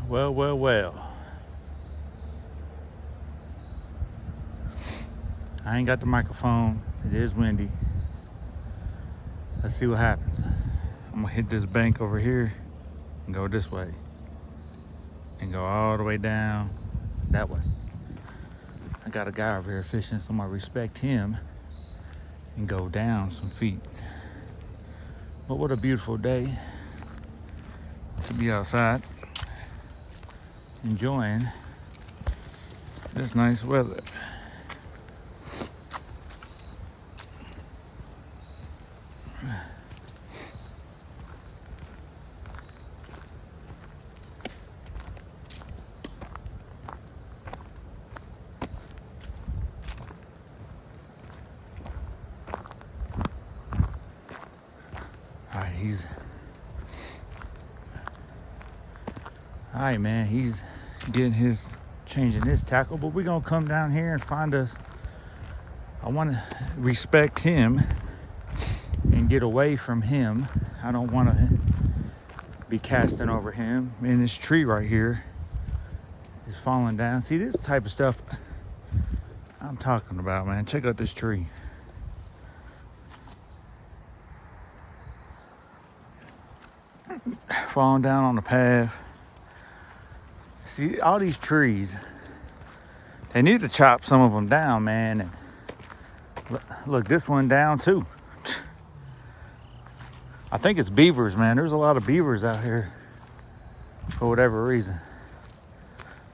Well, well, well. I ain't got the microphone. It is windy. Let's see what happens. I'm gonna hit this bank over here and go this way. And go all the way down that way. I got a guy over here fishing, so I'm gonna respect him and go down some feet. But what a beautiful day to be outside enjoying this nice weather. All right, man, he's getting changing his tackle, but we're gonna come down here and find us. I want to respect him and get away from him. I don't want to be casting over him. And this tree right here is falling down. See, this type of stuff I'm talking about, man. Check out this tree. Falling down on the path. See, all these trees, they need to chop some of them down, man. And look, this one down too. I think it's beavers, man. There's a lot of beavers out here for whatever reason.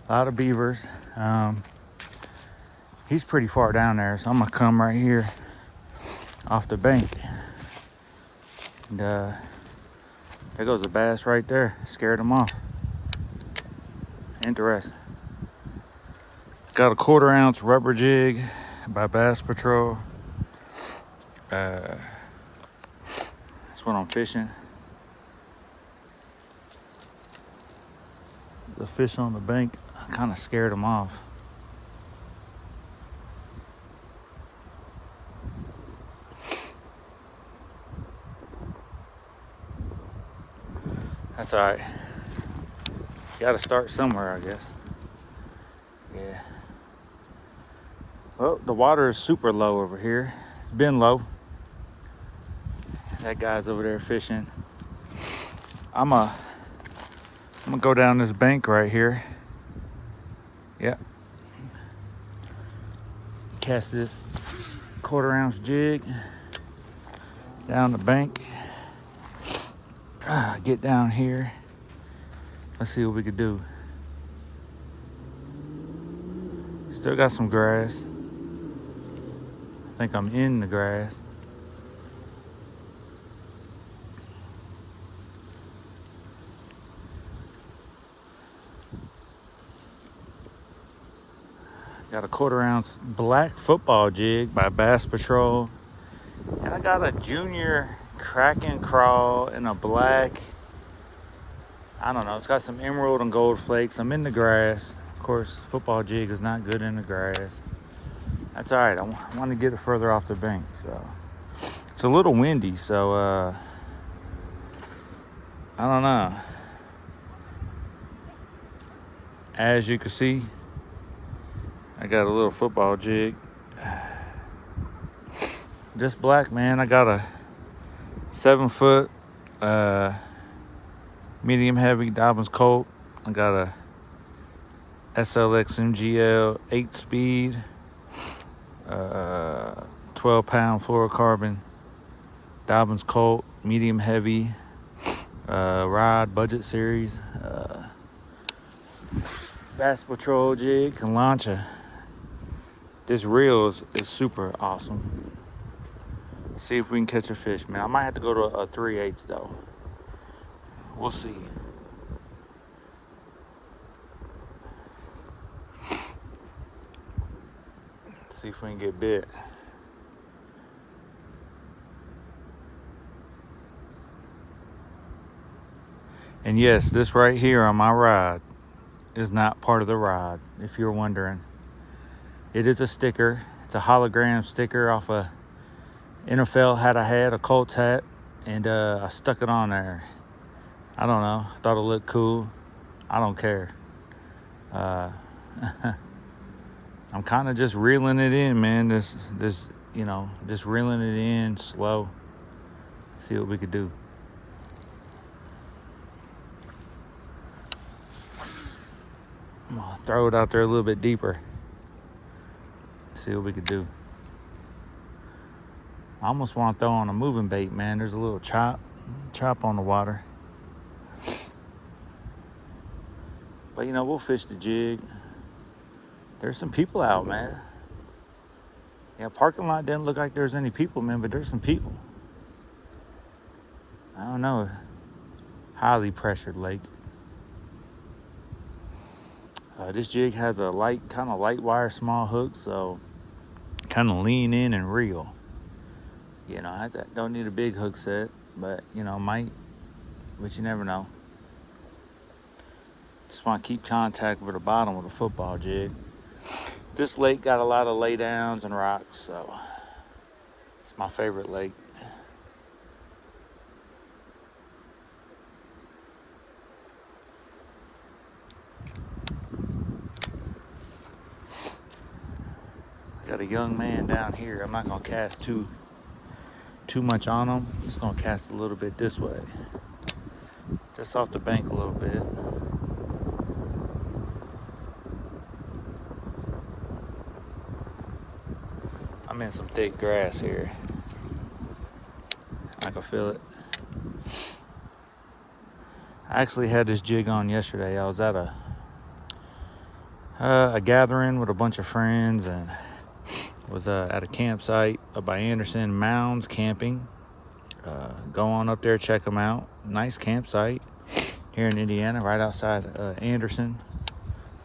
A lot of beavers. He's pretty far down there, so I'm gonna come right here off the bank. And there goes a bass right there. Scared him off. Interesting. Got a 1/4 ounce rubber jig by Bass Patrol. That's what I'm fishing. The fish on the bank kind of scared him off. That's all right. Got to start somewhere, I guess. Yeah. Well, the water is super low over here. It's been low. That guy's over there fishing. I'm gonna go down this bank right here. Yep. Cast this 1/4 ounce jig down the bank. Get down here. Let's see what we could do. Still got some grass. I think I'm in the grass. Got a 1/4 ounce black football jig by Bass Patrol. And I got a junior Kraken crawl in a black, I don't know, it's got some emerald and gold flakes. I'm in the grass. Of course, football jig is not good in the grass. That's all right. I want to get it further off the bank. So it's a little windy, so I don't know. As you can see, I got a little football jig. Just black, man. I got a 7-foot medium heavy Dobyns Colt. I got a SLX MGL 8-speed 12-pound Flourocarbon Dobyns Colt medium heavy rod budget series Bass Patrol jig and launcher. This reel is super awesome. See if we can catch a fish, man. I might have to go to a 3/8 though. We'll see. See if we can get bit. And yes, this right here on my rod is not part of the rod, if you're wondering. It is a sticker. It's a hologram sticker off a NFL hat I had, a Colts hat, and I stuck it on there. I don't know, thought it looked cool. I don't care. I'm kind of just reeling it in, man. This, just reeling it in slow. See what we could do. I'm gonna throw it out there a little bit deeper. See what we could do. I almost want to throw on a moving bait, man. There's a little chop on the water. But we'll fish the jig. There's some people out, man. Yeah, parking lot didn't look like there's any people, man, but there's some people. I don't know. Highly pressured lake. This jig has a kind of light wire small hook, so kind of lean in and reel. I don't need a big hook set, but might, but you never know. Just want to keep contact with the bottom with a football jig. This lake got a lot of laydowns and rocks, so it's my favorite lake. I got a young man down here. I'm not gonna cast too much on him. I'm just gonna cast a little bit this way, just off the bank a little bit. I'm in some thick grass here. I can feel it. I actually had this jig on yesterday. I was at a gathering with a bunch of friends, and was at a campsite up by Anderson Mounds camping. Go on up there, check them out. Nice campsite here in Indiana, right outside Anderson.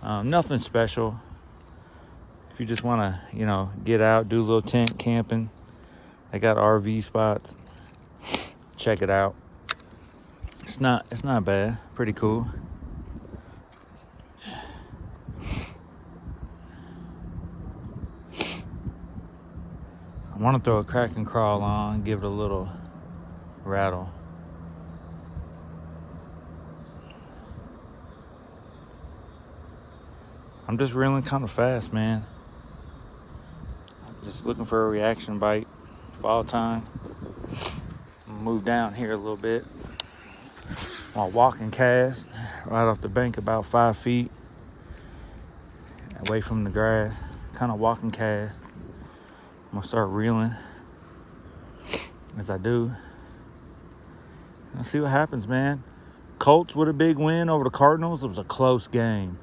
Nothing special. If you just want to, get out, do a little tent camping, they got RV spots. Check it out. It's not bad. Pretty cool. I want to throw a crack and crawl on, give it a little rattle. I'm just reeling kind of fast, man. I'm just looking for a reaction bite. Fall time. Move down here a little bit. I'll walk and cast right off the bank about 5 feet away from the grass. Kind of walk and cast. I'm gonna start reeling as I do. Let's see what happens, man. Colts with a big win over the Cardinals. It was a close game.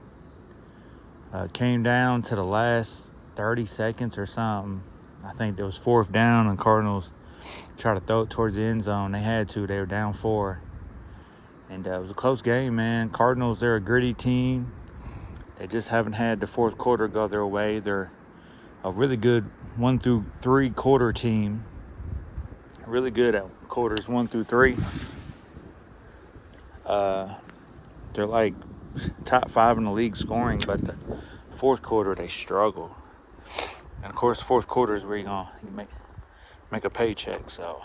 Came down to the last 30 seconds or something. I think there was 4th down, and Cardinals tried to throw it towards the end zone. They had to. They were down 4. And it was a close game, man. Cardinals, they're a gritty team. They just haven't had the 4th quarter go their way. They're a really good 1 through 3 quarter team. Really good at quarters 1 through 3. They're like top 5 in the league scoring, but the 4th quarter they struggle. And of course, 4th quarter is where you make a paycheck. So,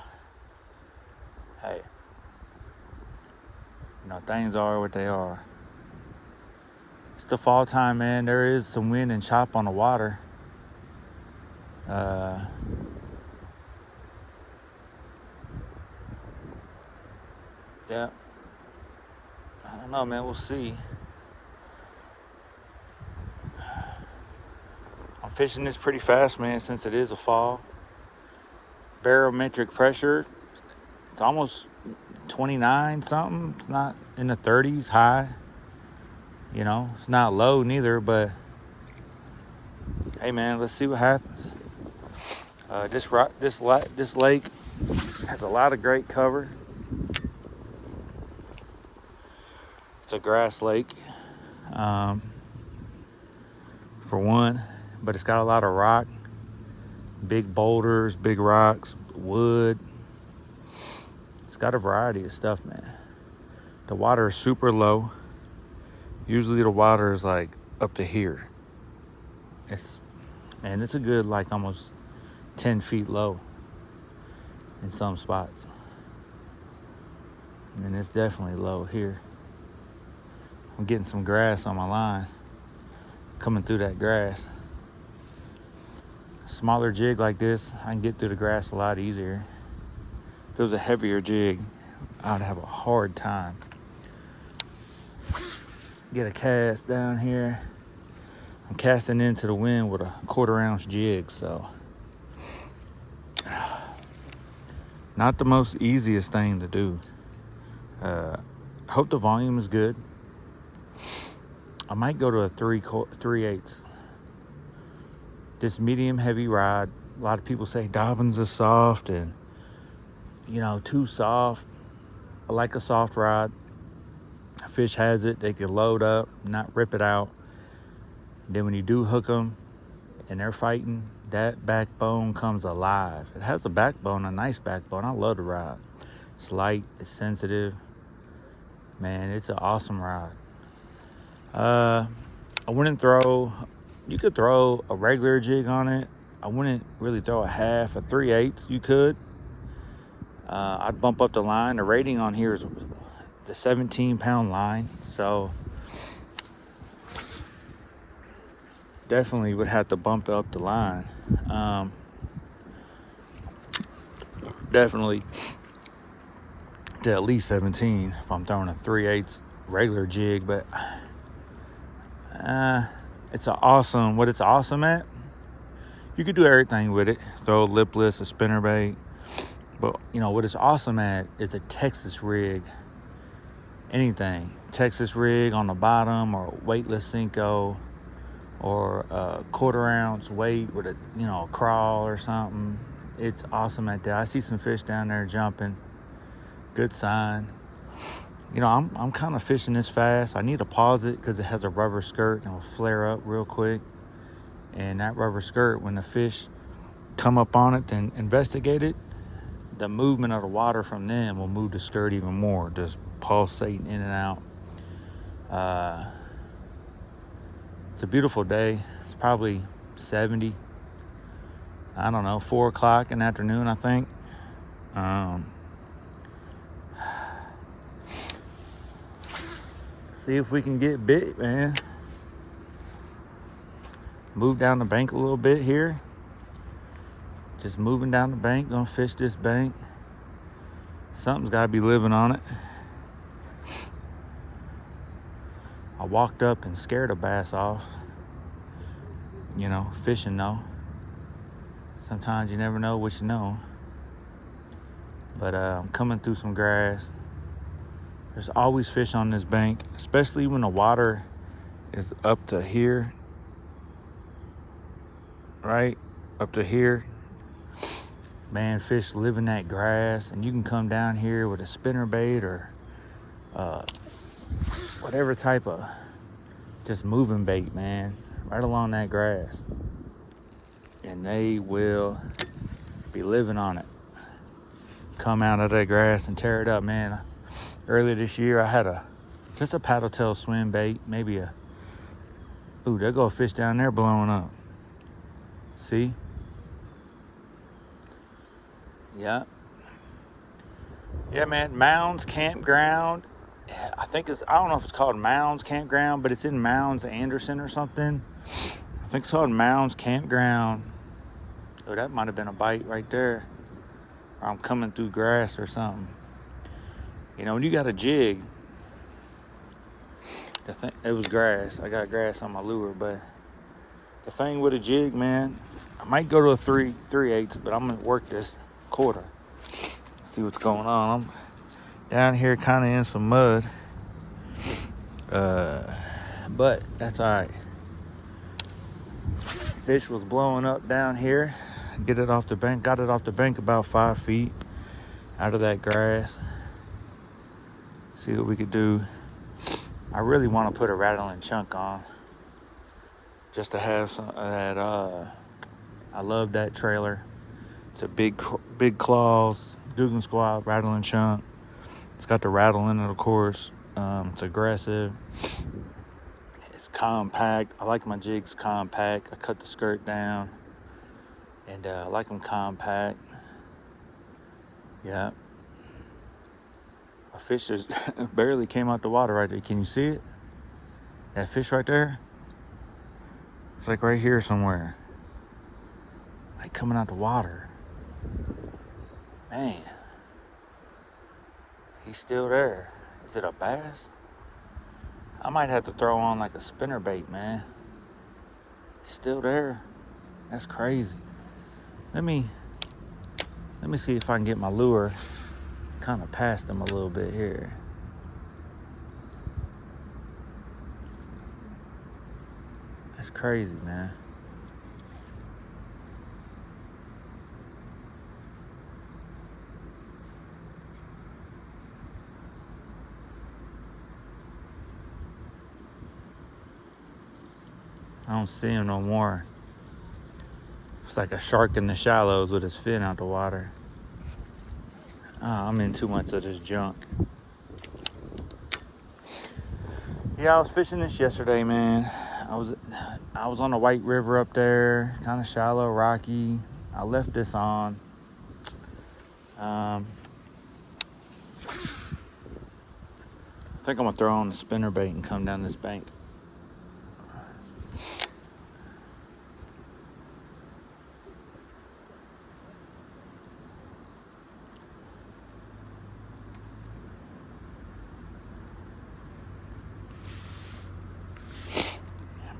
hey, things are what they are. It's the fall time, man. There is some wind and chop on the water. Yeah. I don't know, man. We'll see. I'm fishing this pretty fast, man, since it is a fall. Barometric pressure, it's almost 29 something. It's not in the 30s high. It's not low neither, but hey, man, let's see what happens. This lake has a lot of great cover. It's a grass lake, for one, but it's got a lot of rock, big boulders, big rocks, wood. It's got a variety of stuff, man. The water is super low. Usually the water is like up to here. It's a good like almost 10 feet low in some spots. And it's definitely low here. I'm getting some grass on my line, coming through that grass. A smaller jig like this, I can get through the grass a lot easier. If it was a heavier jig, I'd have a hard time. Get a cast down here. I'm casting into the wind with a 1/4 ounce jig, so not the most easiest thing to do. I hope the volume is good. I might go to a 3/8. This medium heavy rod. A lot of people say Dobyns is soft and, you know, too soft. I like a soft rod. Fish has it. They can load up, not rip it out. Then when you do hook them and they're fighting, that backbone comes alive. It has a backbone, a nice backbone. I love the rod. It's light, it's sensitive. Man, it's an awesome rod. I wouldn't throw, you could throw a regular jig on it. I wouldn't really throw a half, a 3/8. You could. I'd bump up the line. The rating on here is the 17-pound line. So definitely would have to bump up the line. Definitely to at least 17 if I'm throwing a 3/8 regular jig. But it's what it's awesome at. You could do everything with it. Throw a lipless, a spinnerbait. But, you know, what it's awesome at is a Texas rig. Anything. Texas rig on the bottom, or weightless Cinco, or a 1/4 ounce weight with a, you know, a crawl or something. It's awesome at that. I see some fish down there jumping. Good sign. You know, I'm kind of fishing this fast. I need to pause it because it has a rubber skirt and will flare up real quick. And that rubber skirt, when the fish come up on it and investigate it, the movement of the water from them will move the skirt even more, just pulsating in and out. It's a beautiful day. It's probably 70. I don't know, 4 o'clock in the afternoon, I think. See if we can get bit, man. Move down the bank a little bit here. Just moving down the bank, gonna fish this bank. Something's gotta be living on it. I walked up and scared a bass off. You know, fishing though. Sometimes you never know what you know. But I'm coming through some grass. There's always fish on this bank, especially when the water is up to here. Right? Up to here. Man, fish live in that grass, and you can come down here with a spinnerbait or whatever type of just moving bait, man, right along that grass, and they will be living on it. Come out of that grass and tear it up, man. Earlier this year, I had just a paddle tail swim bait, maybe there go a fish down there blowing up. See? Yeah, man. Mounds Campground. I don't know if it's called Mounds Campground, but it's in Mounds, Anderson or something. I think it's called Mounds Campground. Oh, that might have been a bite right there. Or I'm coming through grass or something. You know, when you got a jig, it was grass. I got grass on my lure, but the thing with a jig, man, I might go to a 3/8, but I'm gonna work this 1/4. See what's going on. I'm down here kind of in some mud, but that's all right. Fish was blowing up down here. Got it off the bank about 5 feet out of that grass. See what we could do. I really want to put a rattling chunk on, just to have some of that. I love that trailer. It's a big claws, Dugan Squad rattling chunk. It's got the rattle in it, of course. It's aggressive. It's compact. I like my jigs compact. I cut the skirt down, and I like them compact. Yeah. A fish just barely came out the water right there. Can you see it? That fish right there, it's like right here somewhere. Like coming out the water. Man. He's still there. Is it a bass? I might have to throw on like a spinnerbait, man. He's still there. That's crazy. Let me see if I can get my lure kind of past him a little bit here. That's crazy, man. I don't see him no more. It's like a shark in the shallows with his fin out the water. I'm in too much of this junk. Yeah, I was fishing this yesterday, man. I was on the White River up there, kind of shallow, rocky. I left this on. I think I'm gonna throw on the spinnerbait and come down this bank.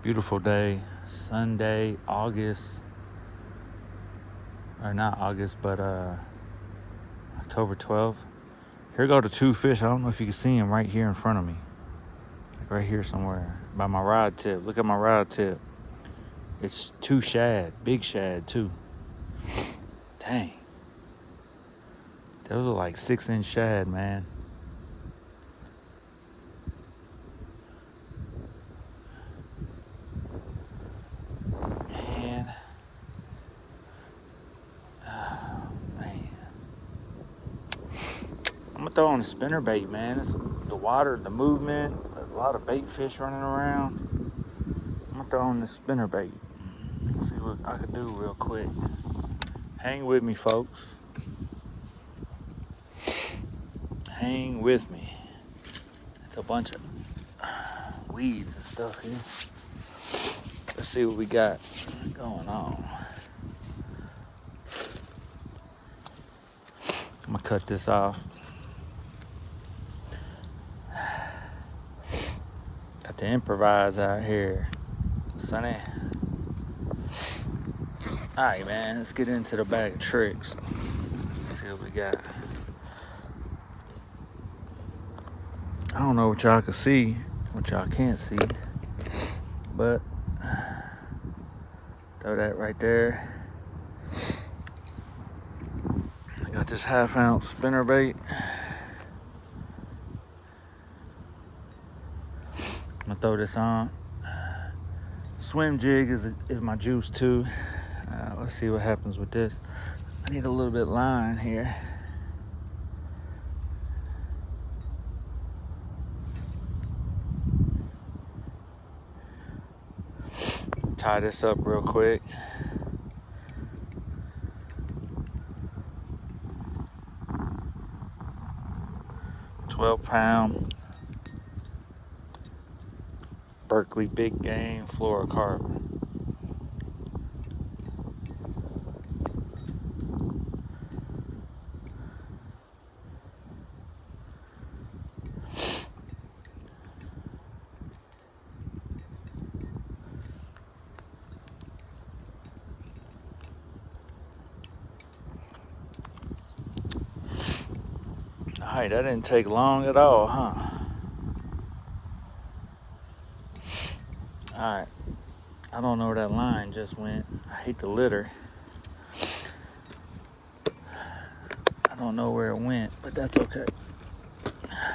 Beautiful day, Sunday, August, or not August, but October 12th. Here go the two fish. I don't know if you can see them right here in front of me. Like right here somewhere by my rod tip. Look at my rod tip. It's two shad, big shad too. Dang. Those are like 6-inch shad, man. I'm gonna throw on a spinnerbait, man. It's the water, the movement, a lot of bait fish running around. I'm gonna throw on this spinnerbait. See what I can do real quick. Hang with me, folks. Hang with me. It's a bunch of weeds and stuff here. Let's see what we got going on. I'm gonna cut this off. Got to improvise out here, Sonny. Alright, man, let's get into the bag of tricks. Let's see what we got. I don't know what y'all can see, what y'all can't see, but throw that right there. I got this 1/2 ounce spinnerbait. I'm gonna throw this on. Swim jig is my juice too. Let's see what happens with this. I need a little bit of line here. Tie this up real quick. £12 Berkeley big game Flourocarbon. Alright, that didn't take long at all, huh? Alright, I don't know where that line just went. I hate the litter. I don't know where it went, but that's okay.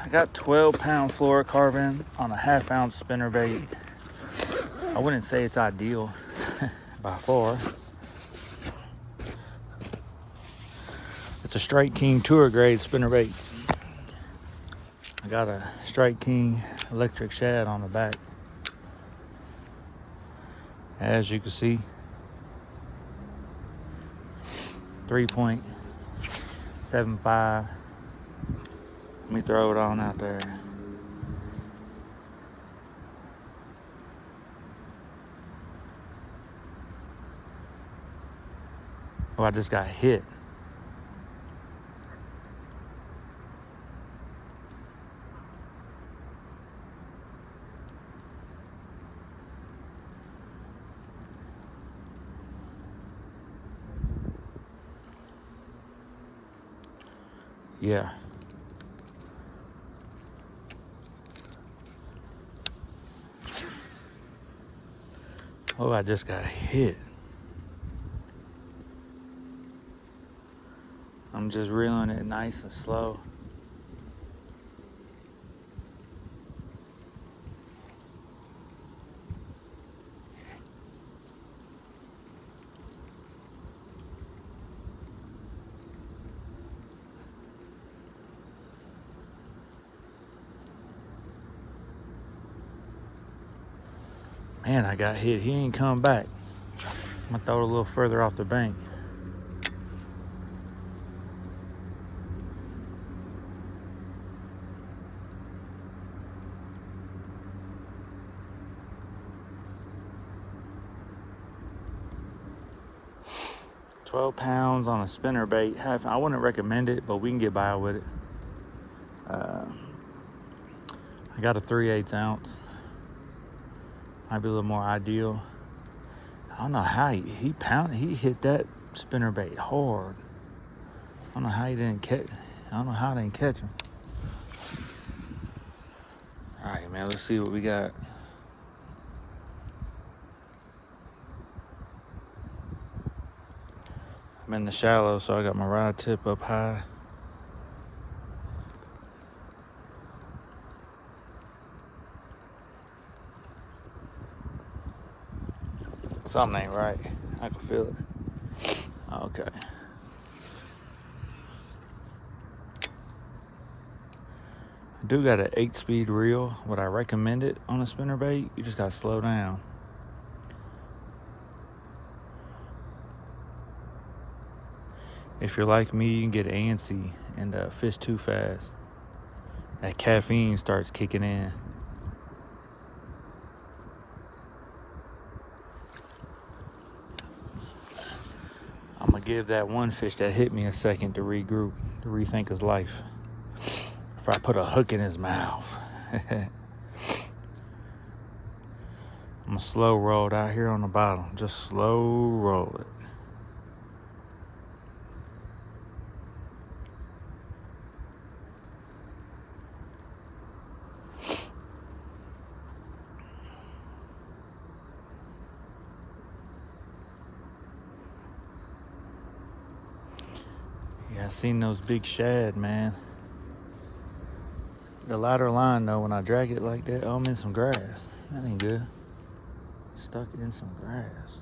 I got 12-pound fluorocarbon on a 1/2 ounce spinnerbait. I wouldn't say it's ideal by far. It's a Strike King tour grade spinnerbait. I got a Strike King electric shad on the back. As you can see, 3.75. Let me throw it on out there. Oh, I just got hit. Yeah. Oh, I just got hit. I'm just reeling it nice and slow. Man, I got hit. He ain't come back. I'm gonna throw it a little further off the bank. £12 on a spinnerbait. I wouldn't recommend it, but we can get by with it. I got a 3/8 ounce. Might be a little more ideal. I don't know how he hit that spinnerbait hard. I don't know how he didn't catch. I don't know how they didn't catch him. All right, man. Let's see what we got. I'm in the shallow, so I got my rod tip up high. Something ain't right. I can feel it. Okay. I do got an 8-speed reel. Would I recommend it on a spinnerbait? You just gotta slow down. If you're like me, you can get antsy and fish too fast. That caffeine starts kicking in. I'm gonna give that one fish that hit me a second to regroup, to rethink his life. If I put a hook in his mouth. I'm gonna slow roll it out here on the bottom. Just slow roll it. Yeah, I seen those big shad, man. The lighter line though, when I drag it like that, oh, I'm in some grass. That ain't good. Stuck in some grass.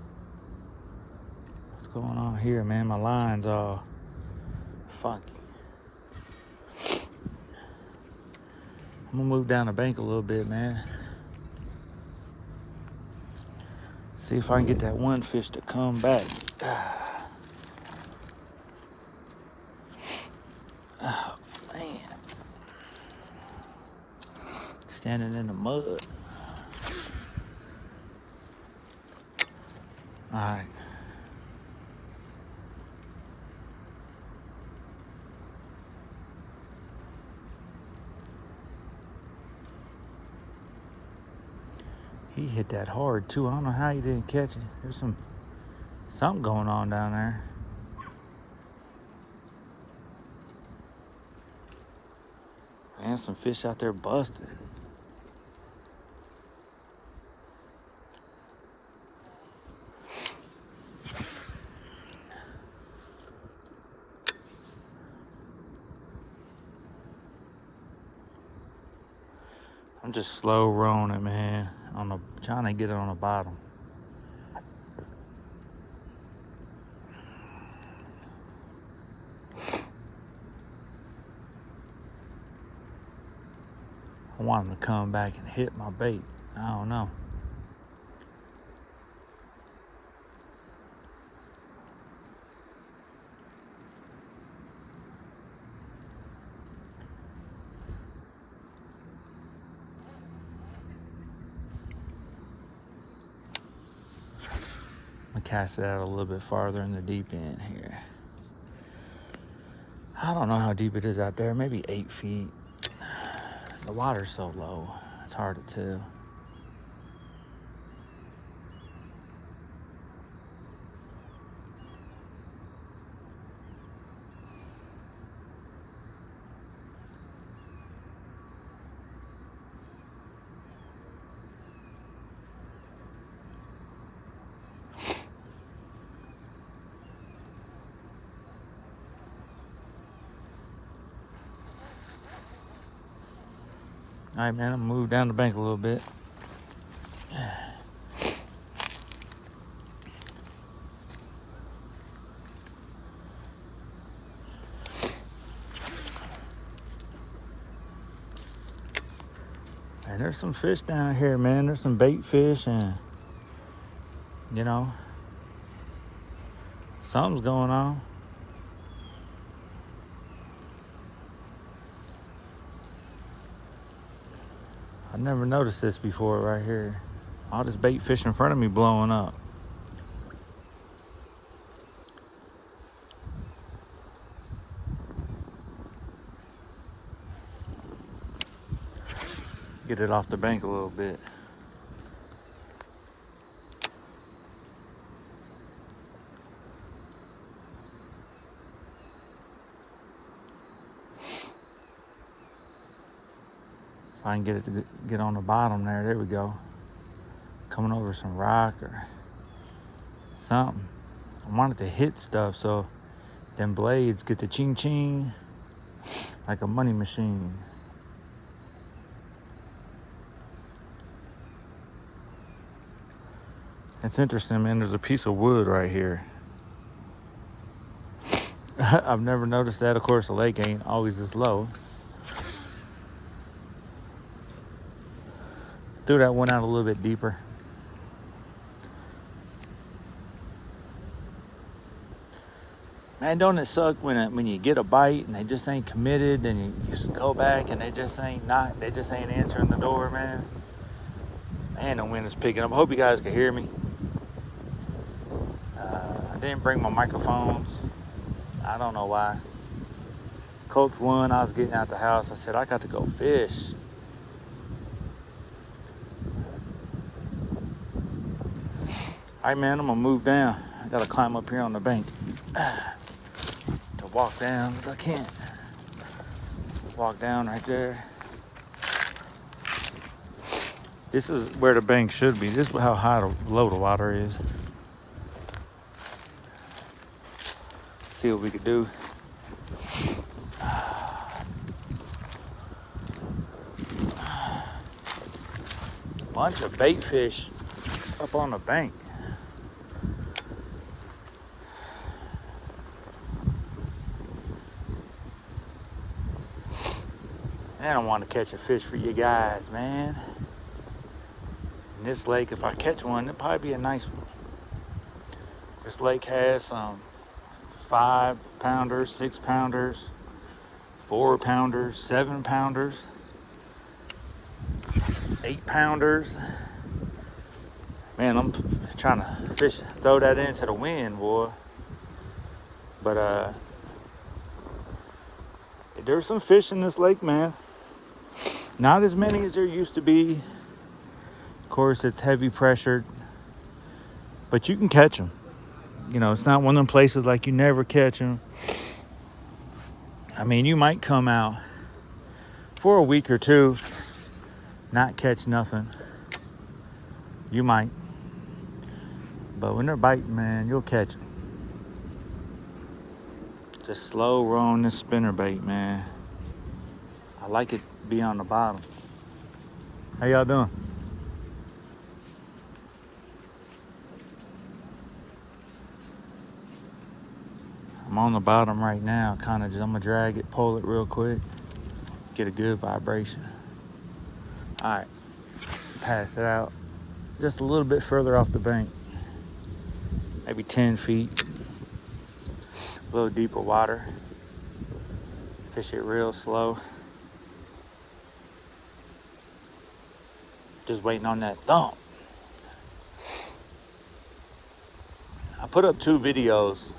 What's going on here, man? My line's all funky. I'm gonna move down the bank a little bit, man. See if I can get that one fish to come back. Oh, man. Standing in the mud. All right. He hit that hard too. I don't know how he didn't catch it. There's something going on down there. Man, some fish out there busted. I'm just slow rolling it, man. Trying to get it on the bottom. I want him to come back and hit my bait. I don't know. I'm gonna cast it out a little bit farther in the deep end here. I don't know how deep it is out there, maybe 8 feet. The water's so low, it's hard to tell. All right, man, I'm gonna move down the bank a little bit. And there's some fish down here, man. There's some bait fish and, you know, something's going on. I've never noticed this before right here. All this bait fish in front of me blowing up. Get it off the bank a little bit. If I can get it to get on the bottom there we go. Coming over some rock or something. I want it to hit stuff so them blades get the ching ching like a money machine. It's interesting, man. There's a piece of wood right here. I've never noticed that. Of course, the lake ain't always this low. Threw that one out a little bit deeper. Man, don't it suck when you get a bite and they just ain't committed, and you just go back and they just ain't answering the door, man. And the wind is picking up. I hope you guys can hear me. I didn't bring my microphones. I don't know why. Colt won. I was getting out the house. I said, I got to go fish. All right, man, I'm gonna move down. I gotta climb up here on the bank to walk down, because I can't walk down right there. This is where the bank should be. This is how low the water is. See what we could do. Bunch of bait fish up on the bank. I don't want to catch a fish for you guys, man. In this lake, if I catch one, it'll probably be a nice one. This lake has some 5-pounders, 6-pounders, 4-pounders, 7-pounders, 8-pounders. Man, I'm trying to throw that into the wind, boy. But there's some fish in this lake, man. Not as many as there used to be. Of course, it's heavy pressured, but you can catch them. You know, it's not one of them places like you never catch them. I mean, you might come out for a week or two, not catch nothing. You might. But when they're biting, man, you'll catch them. Just slow rolling this spinnerbait, man. I like it be on the bottom. How y'all doing? I'm on the bottom right now. I'm gonna drag it, pull it real quick, get a good vibration. All right, pass it out just a little bit further off the bank, maybe 10 feet, a little deeper water. Fish it real slow. Just waiting on that thump. put up 2 videos,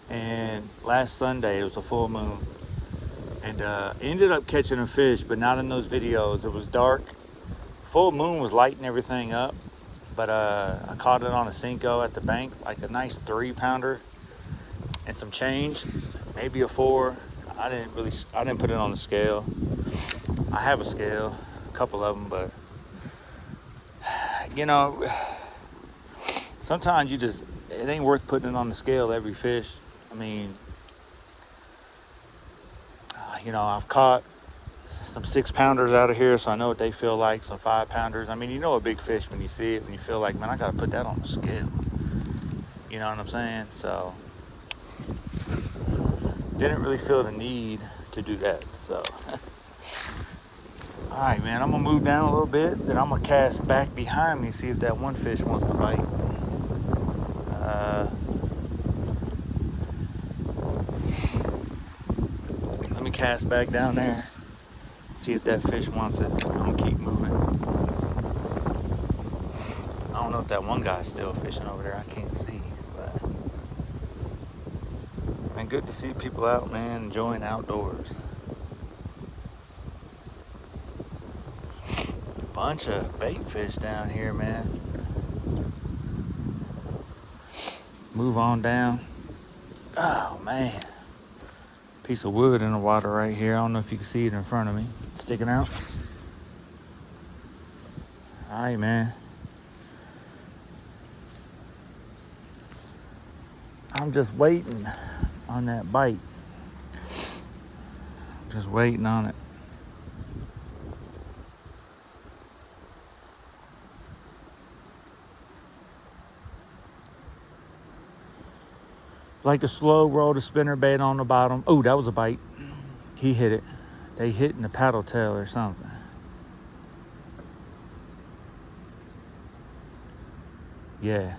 and last Sunday it was a full moon, and ended up catching a fish, but not in those videos. It was dark. Full moon was lighting everything up, but I caught it on a Cinco at the bank, like a nice 3-pounder and some change, maybe a 4. I didn't put it on the scale. I have a scale, a couple of them, but you know, sometimes it ain't worth putting it on the scale every fish. I mean, you know, I've caught some 6-pounders out of here, so I know what they feel like, some 5-pounders. I mean, you know a big fish when you see it, when you feel like, man, I gotta put that on the scale. You know what I'm saying? So, didn't really feel the need to do that, so. All right, man, I'm gonna move down a little bit, then I'm gonna cast back behind me, see if that one fish wants to bite. Let me cast back down there, see if that fish wants it. I'm gonna keep moving. I don't know if that one guy's still fishing over there, I can't see, but. Man, good to see people out, man, enjoying outdoors. Bunch of bait fish down here, man. Move on down. Oh man, piece of wood in the water right here. I don't know if you can see it in front of me, it's sticking out. All right, man. I'm just waiting on that bite. Just waiting on it. Like the slow roll the spinnerbait on the bottom. Oh, that was a bite. He hit it. They hit in the paddle tail or something. Yeah.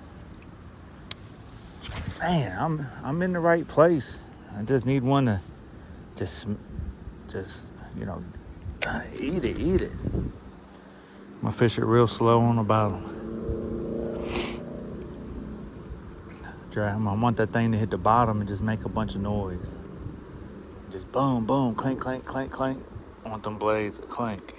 Man, I'm in the right place. I just need one to just you know, eat it. I'm gonna fish it real slow on the bottom. I want that thing to hit the bottom and just make a bunch of noise. Just boom, boom, clink, clink, clink, clink. I want them blades to clink.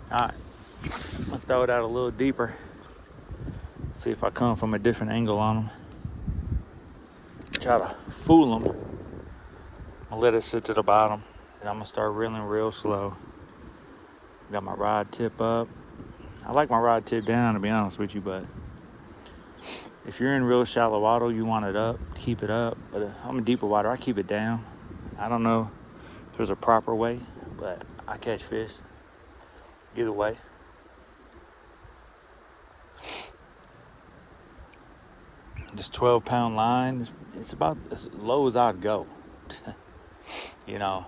All right, I'm gonna throw it out a little deeper. See if I come from a different angle on them. Try to fool them. I'm gonna let it sit to the bottom, and I'm gonna start reeling real slow. Got my rod tip up. I like my rod tip down, to be honest with you, but if you're in real shallow water, you want it up, keep it up. But I'm in deeper water, I keep it down. I don't know if there's a proper way, but I catch fish either way. This 12-pound line, it's about as low as I'd go. You know,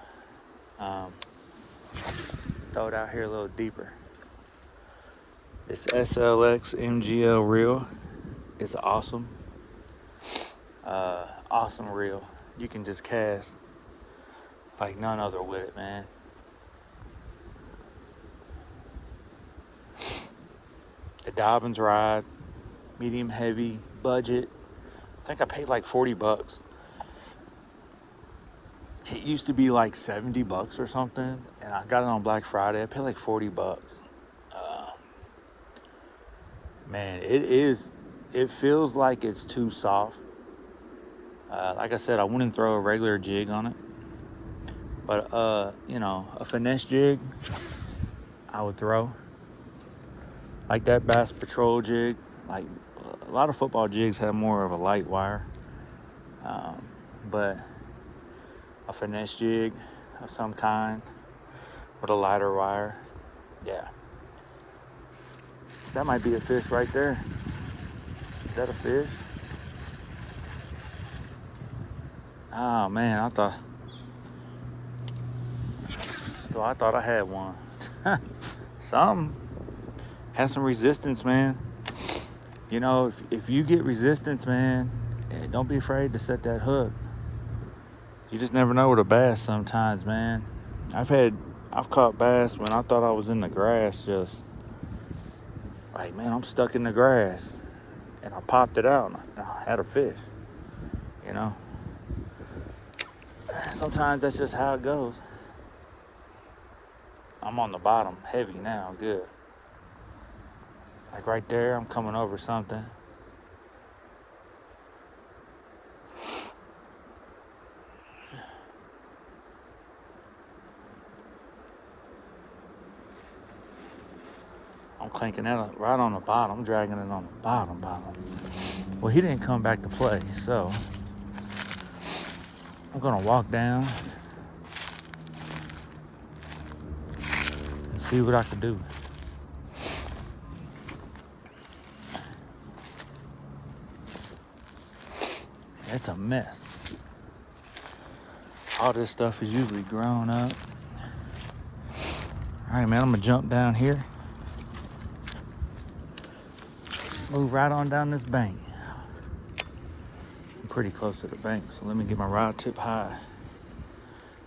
throw it out here a little deeper. This SLX MGL reel is awesome. Awesome reel. You can just cast like none other with it, man. The Dobyns rod, medium heavy, budget. I think I paid like $40. It used to be like $70 or something, and I got it on Black Friday. I paid like $40. Man, it feels like it's too soft. Like I said, I wouldn't throw a regular jig on it, but you know, a finesse jig I would throw. Like that Bass Patrol jig. Like a lot of football jigs have more of a light wire, but a finesse jig of some kind with a lighter wire, yeah. That might be a fish right there. Is that a fish? Oh man, I thought I had one. Some has some resistance, man. You know, if you get resistance, man, don't be afraid to set that hook. You just never know with a bass sometimes, man. I've caught bass when I thought I was in the grass, just like, man, I'm stuck in the grass. And I popped it out and I had a fish, you know. Sometimes that's just how it goes. I'm on the bottom heavy now, good. Like right there, I'm coming over something. I'm clanking that right on the bottom. I'm dragging it on the bottom. Well, he didn't come back to play, so I'm gonna walk down and see what I can do. It's a mess. All this stuff is usually grown up. All right, man, I'm gonna jump down here. Move right on down this bank. I'm pretty close to the bank, so let me get my rod tip high.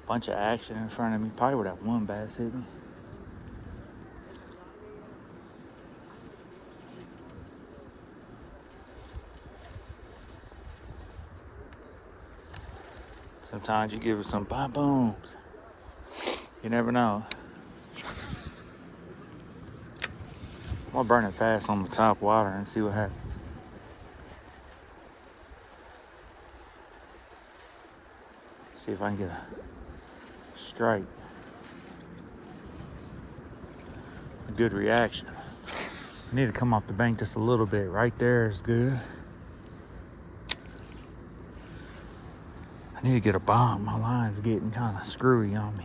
Bunch of action in front of me. Probably where that one bass hit me. Sometimes you give it some booms. You never know. I'm gonna burn it fast on the top water and see what happens. See if I can get a strike. A good reaction. I need to come off the bank just a little bit. Right there is good. I need to get a bomb. My line's getting kind of screwy on me.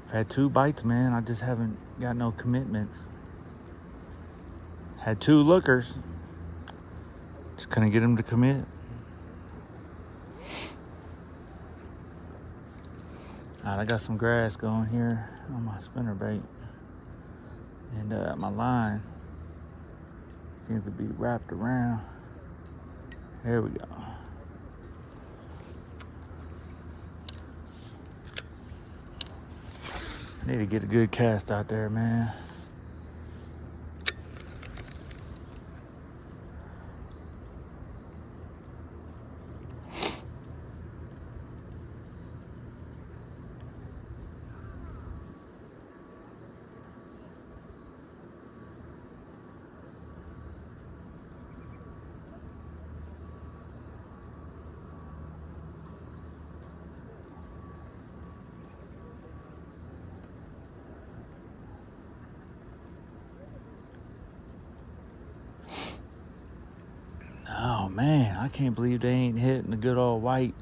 I've had 2 bites, man. I just haven't got no commitments. Had 2 lookers. Just couldn't get them to commit. Alright, I got some grass going here on my spinnerbait. And my line seems to be wrapped around. There we go. I need to get a good cast out there, man. Oh man, I can't believe they ain't hitting the good old white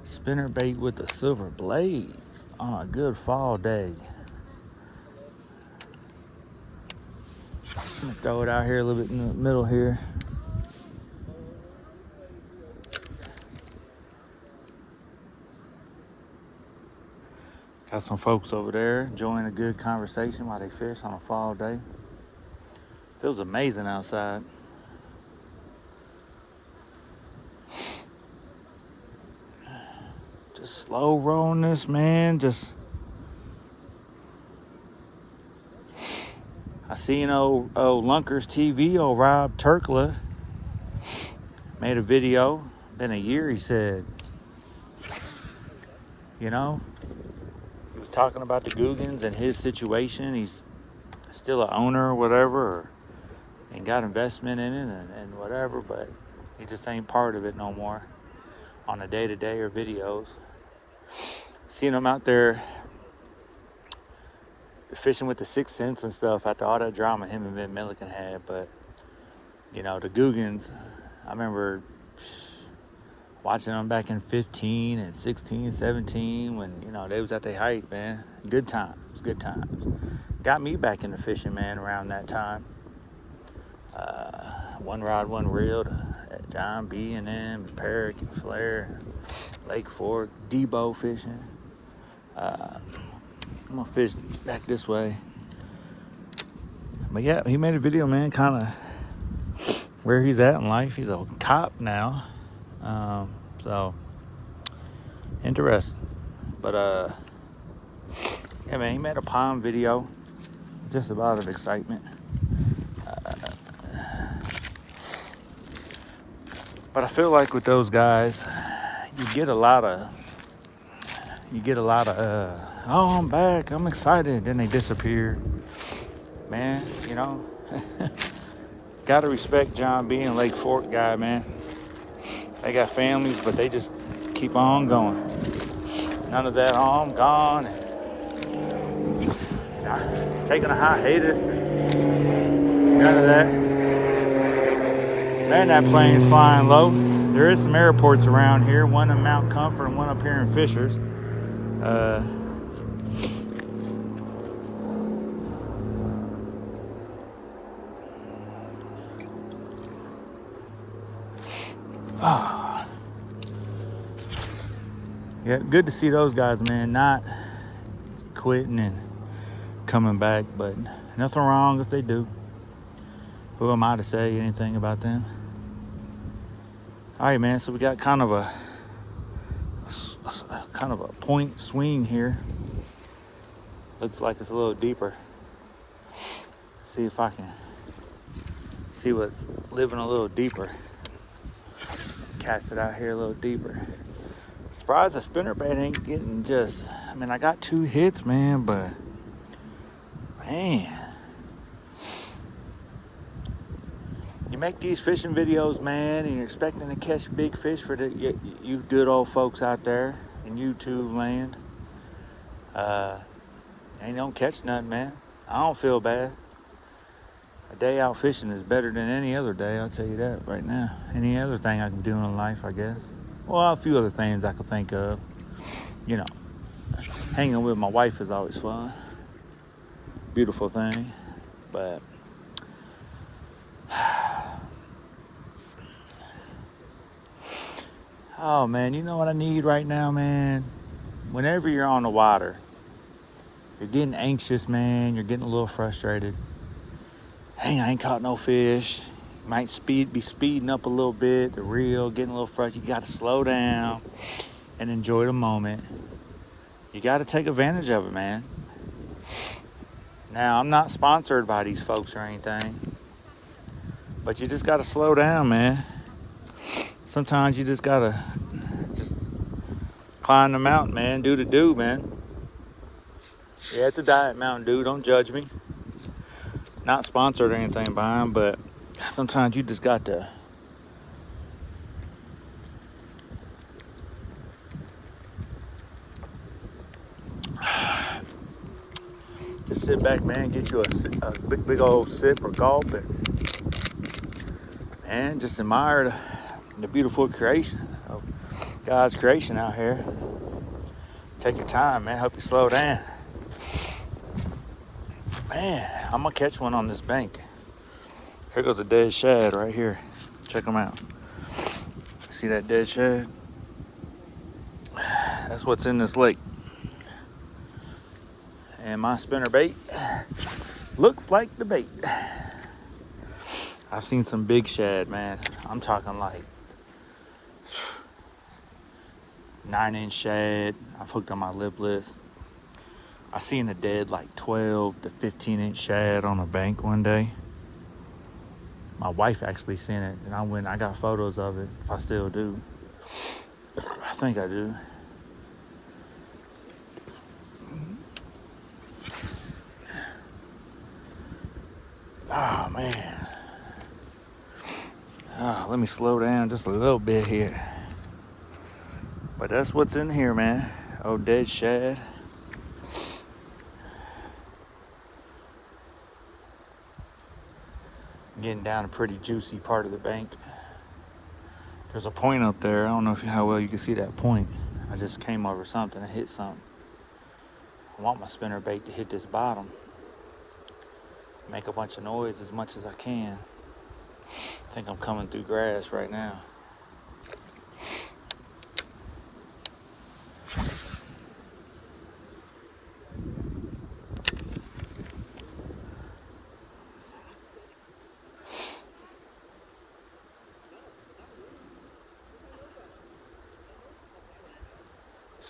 spinnerbait with the silver blades on a good fall day. I'm gonna throw it out here a little bit in the middle here. Got some folks over there enjoying a good conversation while they fish on a fall day. Feels amazing outside. Just slow rolling this, man. I seen old Lunkers TV, old Rob Turkla made a video. Been a year, he said. You know, he was talking about the Googans and his situation. He's still an owner or whatever, and got investment in it and whatever, but he just ain't part of it no more on a day-to-day or videos. Seeing him out there fishing with the 6th Sense and stuff after all that drama him and Ben Milliken had. But you know, the Googans, I remember watching them back in 15 and 16, 17 when, you know, they was at their height, man. Good times. Got me back into fishing, man, around that time. One rod, one reeled at John B and M, Perrick and Flair, Lake Fork, Debo fishing. I'm gonna fish back this way. But yeah, he made a video, man, kind of where he's at in life. He's a cop now. So interesting. But yeah, man, he made a pond video just about of excitement. But I feel like with those guys, you get a lot of oh, I'm back, I'm excited, then they disappear. Man, you know, gotta respect John B. and Lake Fork guy, man. They got families, but they just keep on going. None of that, oh, I'm gone. And taking a hiatus. None of that. Man, that plane's flying low. There is some airports around here. One in Mount Comfort and one up here in Fishers. Yeah, good to see those guys, man, not quitting and coming back, but nothing wrong if they do. Who am I to say anything about them? All right, man, so we got kind of a point swing here. Looks like it's a little deeper. See if I can see what's living a little deeper. Cast it out here a little deeper. Surprised the spinnerbait ain't getting just, I mean, I got 2 hits, man, but man, you make these fishing videos, man, and you're expecting to catch big fish for you good old folks out there in YouTube land. And you don't catch nothing, man. I don't feel bad. A day out fishing is better than any other day, I'll tell you that right now. Any other thing I can do in life, I guess. Well, a few other things I could think of. You know, hanging with my wife is always fun. Beautiful thing. But oh, man, you know what I need right now, man? Whenever you're on the water, you're getting anxious, man. You're getting a little frustrated. Dang, I ain't caught no fish. Might be speeding up a little bit, the reel, getting a little frustrated. You got to slow down and enjoy the moment. You got to take advantage of it, man. Now, I'm not sponsored by these folks or anything, but you just got to slow down, man. Sometimes you just got to climb the mountain, man. Do the do, man. Yeah, it's a diet Mountain Dew. Don't judge me. Not sponsored or anything by them, but sometimes you just got to just sit back, man, get you a big old sip or gulp, and just admire the beautiful creation of God's creation out here. Take your time, man. Help you slow down. Man, I'm gonna catch one on this bank. Here goes a dead shad right here. Check them out. See that dead shad? That's what's in this lake. And my spinnerbait looks like the bait. I've seen some big shad, man. I'm talking like 9-inch shad. I've hooked on my lipless. I seen a dead like 12 to 15-inch shad on a bank one day. My wife actually seen it, and I got photos of it, if I still do. I think I do. Oh, man. Oh, let me slow down just a little bit here. But that's what's in here, man. Oh, dead shad. Getting down a pretty juicy part of the bank. There's a point up there. I don't know how well you can see that point. I just came over something and hit something. I want my spinnerbait to hit this bottom. Make a bunch of noise as much as I can. I think I'm coming through grass right now.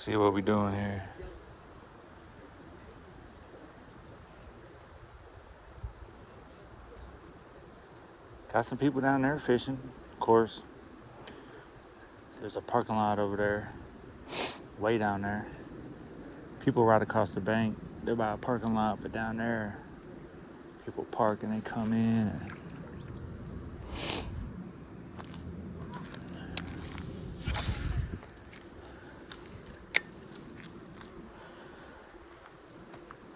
See what we doing here. Got some people down there fishing, of course. There's a parking lot over there, way down there. People right across the bank. They're by a parking lot, but down there, people park and they come in.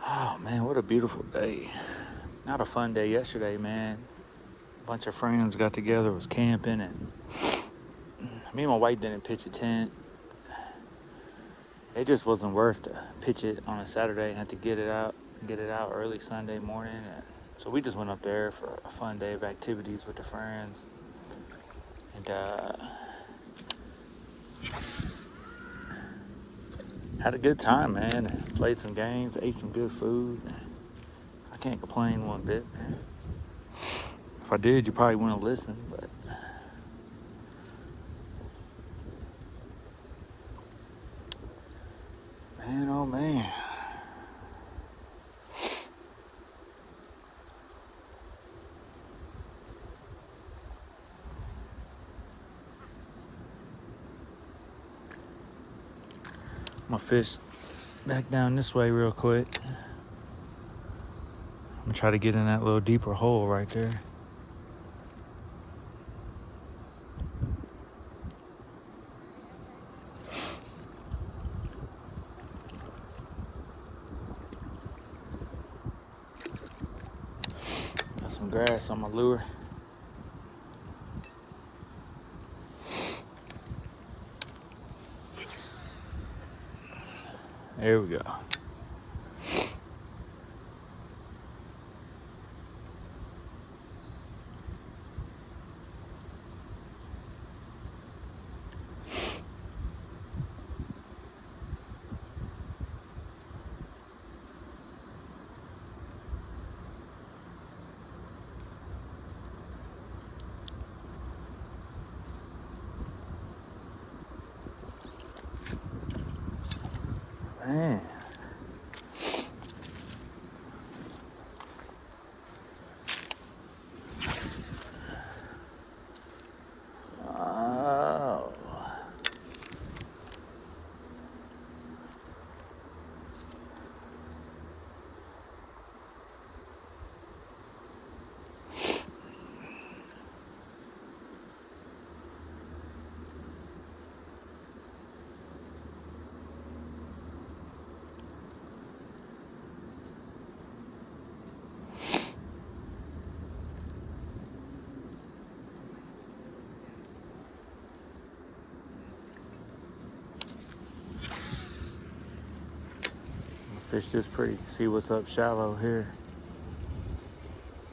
Oh man, what a beautiful day. Not a fun day yesterday, man. A bunch of friends got together, was camping, and me and my wife didn't pitch a tent. It just wasn't worth to pitch it on a Saturday and have to get it out early Sunday morning. And so we just went up there for a fun day of activities with the friends. And had a good time, man. Played some games, ate some good food. I can't complain one bit, man. If I did, you probably wouldn't listen, but man, oh man. I'm gonna fish back down this way real quick. I'm gonna try to get in that little deeper hole right there. Got some grass on my lure. There we go. Man. Oh. Fish this pretty. See what's up shallow here.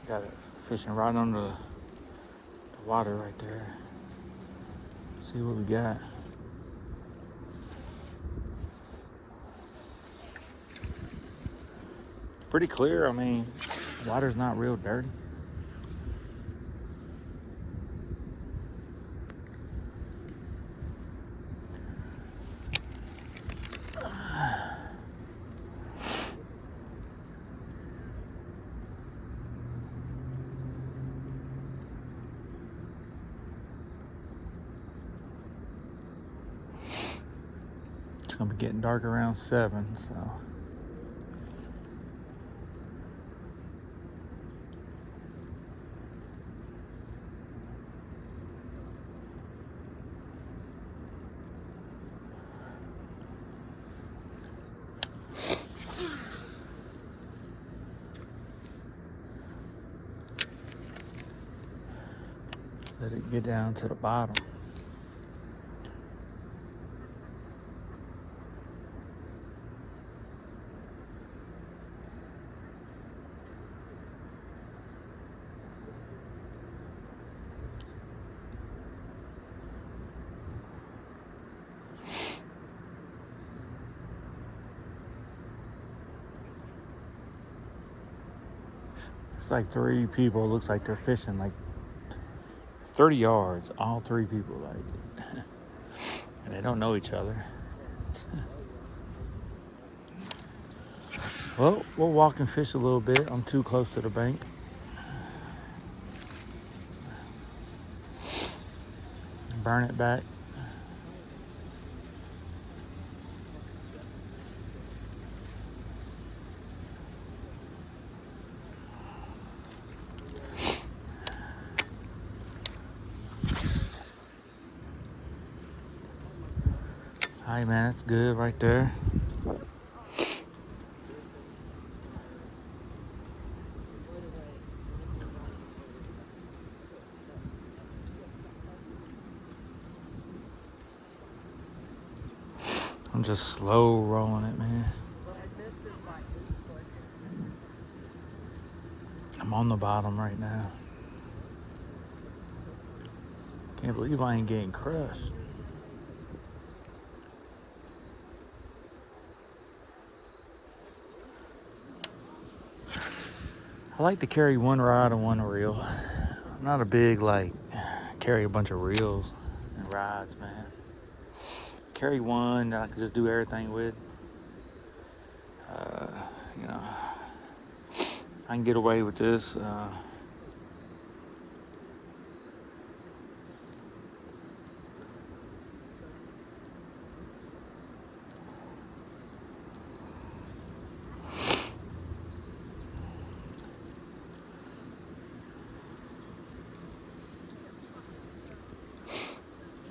Got it fishing right under the water right there. See what we got. Pretty clear. I mean, water's not real dirty. It's gonna be getting dark around 7, so. Let it get down to the bottom. It's like 3 people. It looks like they're fishing like 30 yards. All 3 people, like, and they don't know each other. Well, we'll walk and fish a little bit. I'm too close to the bank. Burn it back. All right, man, that's good right there. I'm just slow rolling it, man. I'm on the bottom right now. Can't believe I ain't getting crushed. I like to carry one rod and one reel. I'm not a big, carry a bunch of reels and rods, man. Carry one that I can just do everything with. You know, I can get away with this.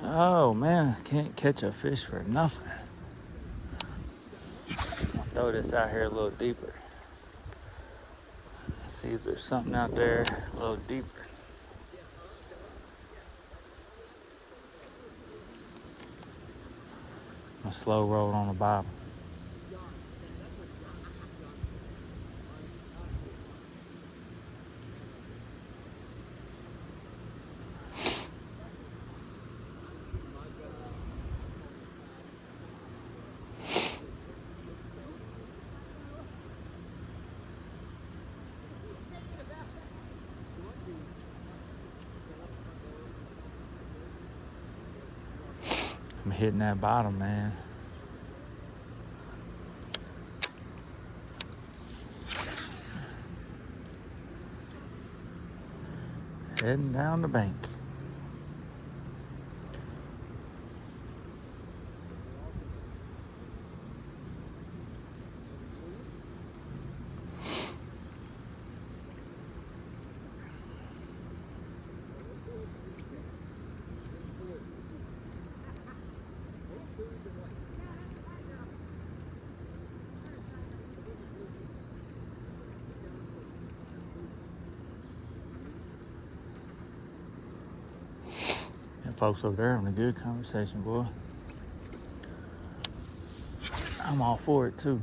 Oh man, can't catch a fish for nothing. I'll throw this out here a little deeper. See if there's something out there a little deeper. I'm gonna slow roll on the bottom. I'm hitting that bottom, man. Heading down the bank. Folks over there having a good conversation, boy. I'm all for it too.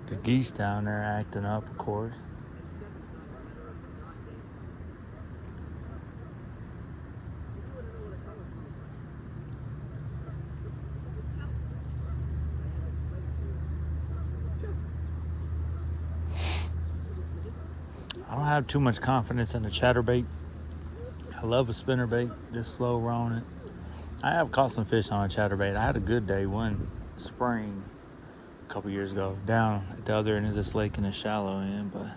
The geese down there acting up, of course. I don't have too much confidence in the chatterbait. I love a spinnerbait, just slow rolling it. I have caught some fish on a chatterbait. I had a good day one spring a couple years ago down at the other end of this lake in the shallow end, but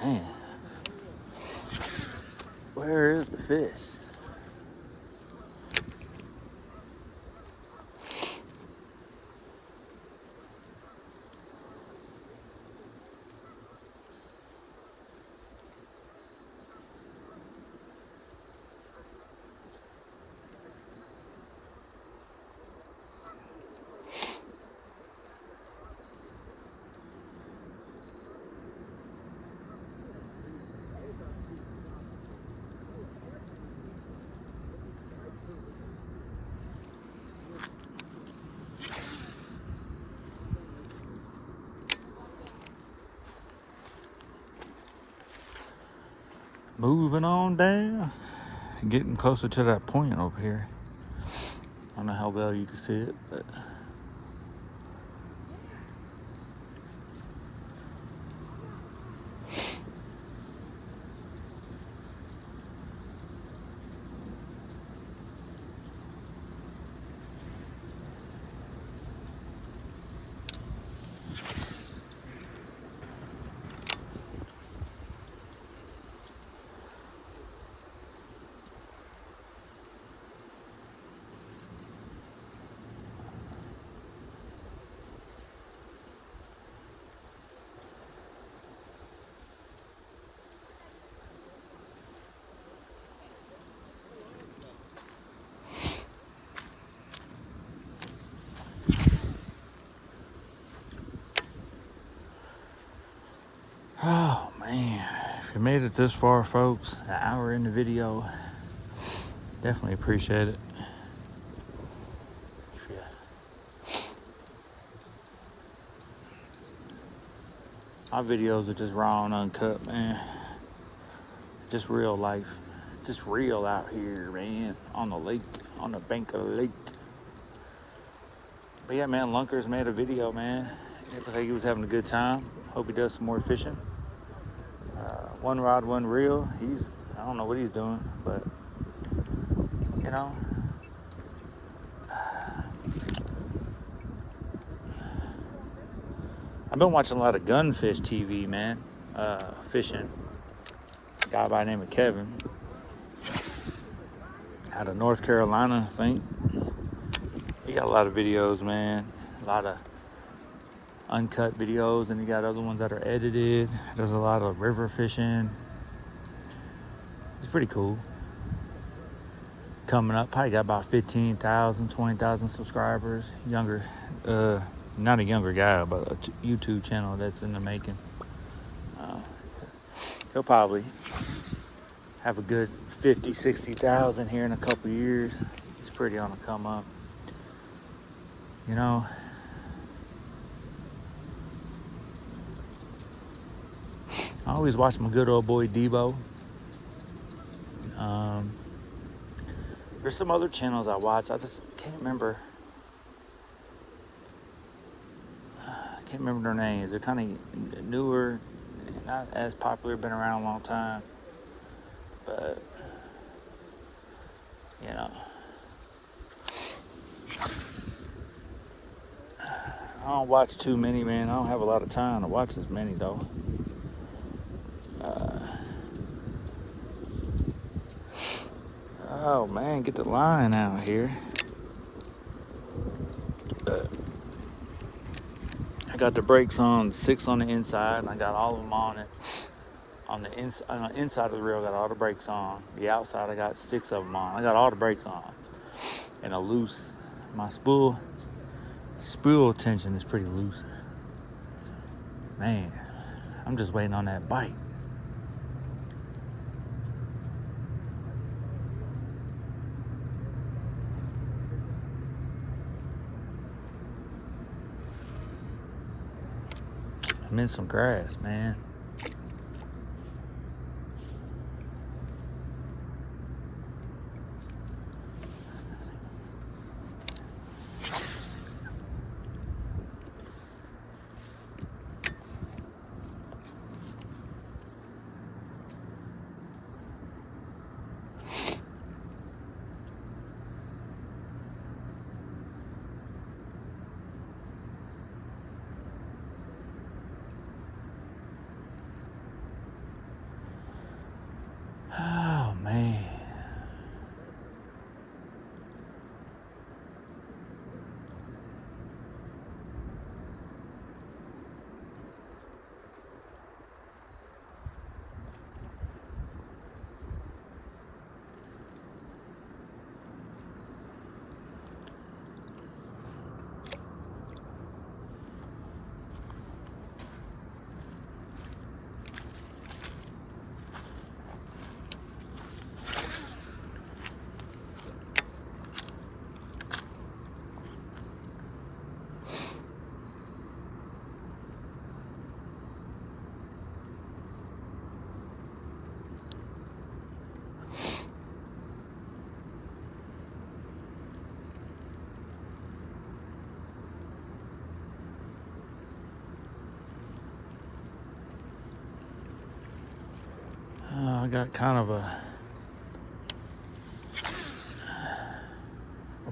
man, where is the fish? moving on down. Getting closer to that point over here. I don't know how well you can see it, but oh man, if you made it this far, folks, an hour in the video, definitely appreciate it. My videos are just raw and uncut, man. Just real life. Just real out here, man. On the lake. On the bank of the lake. But yeah, man, Lunker's made a video, man. It looked like he was having a good time. Hope he does some more fishing. One rod, one reel. I don't know what he's doing, but, you know. I've been watching a lot of Gunfish TV, man. Fishing. A guy by the name of Kevin. Out of North Carolina, I think. He got a lot of videos, man. A lot of uncut videos, and he got other ones that are edited. Does a lot of river fishing. It's pretty cool. Coming up, probably got about 15,000, 20,000 subscribers. Younger, not a younger guy, but a YouTube channel that's in the making. He'll probably have a good 50, 60,000 here in a couple years. He's pretty on the come up. You know, I always watch my good old boy Debo. There's some other channels I watch. I just can't remember. Their names. They're kind of newer, not as popular, been around a long time. But, you know, I don't watch too many, man. I don't have a lot of time to watch as many, though. Oh, man, get the line out here. I got the brakes on, 6 on the inside, and I got all of them on it. On the inside of the reel, I got all the brakes on. The outside, I got 6 of them on. I got all the brakes on. And a loose. My spool tension is pretty loose. Man, I'm just waiting on that bite. I'm in some grass, man. got kind of a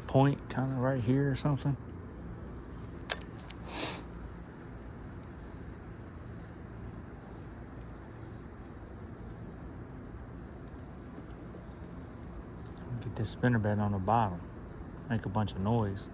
point kind of right here or something. Get this spinnerbait on the bottom, make a bunch of noise.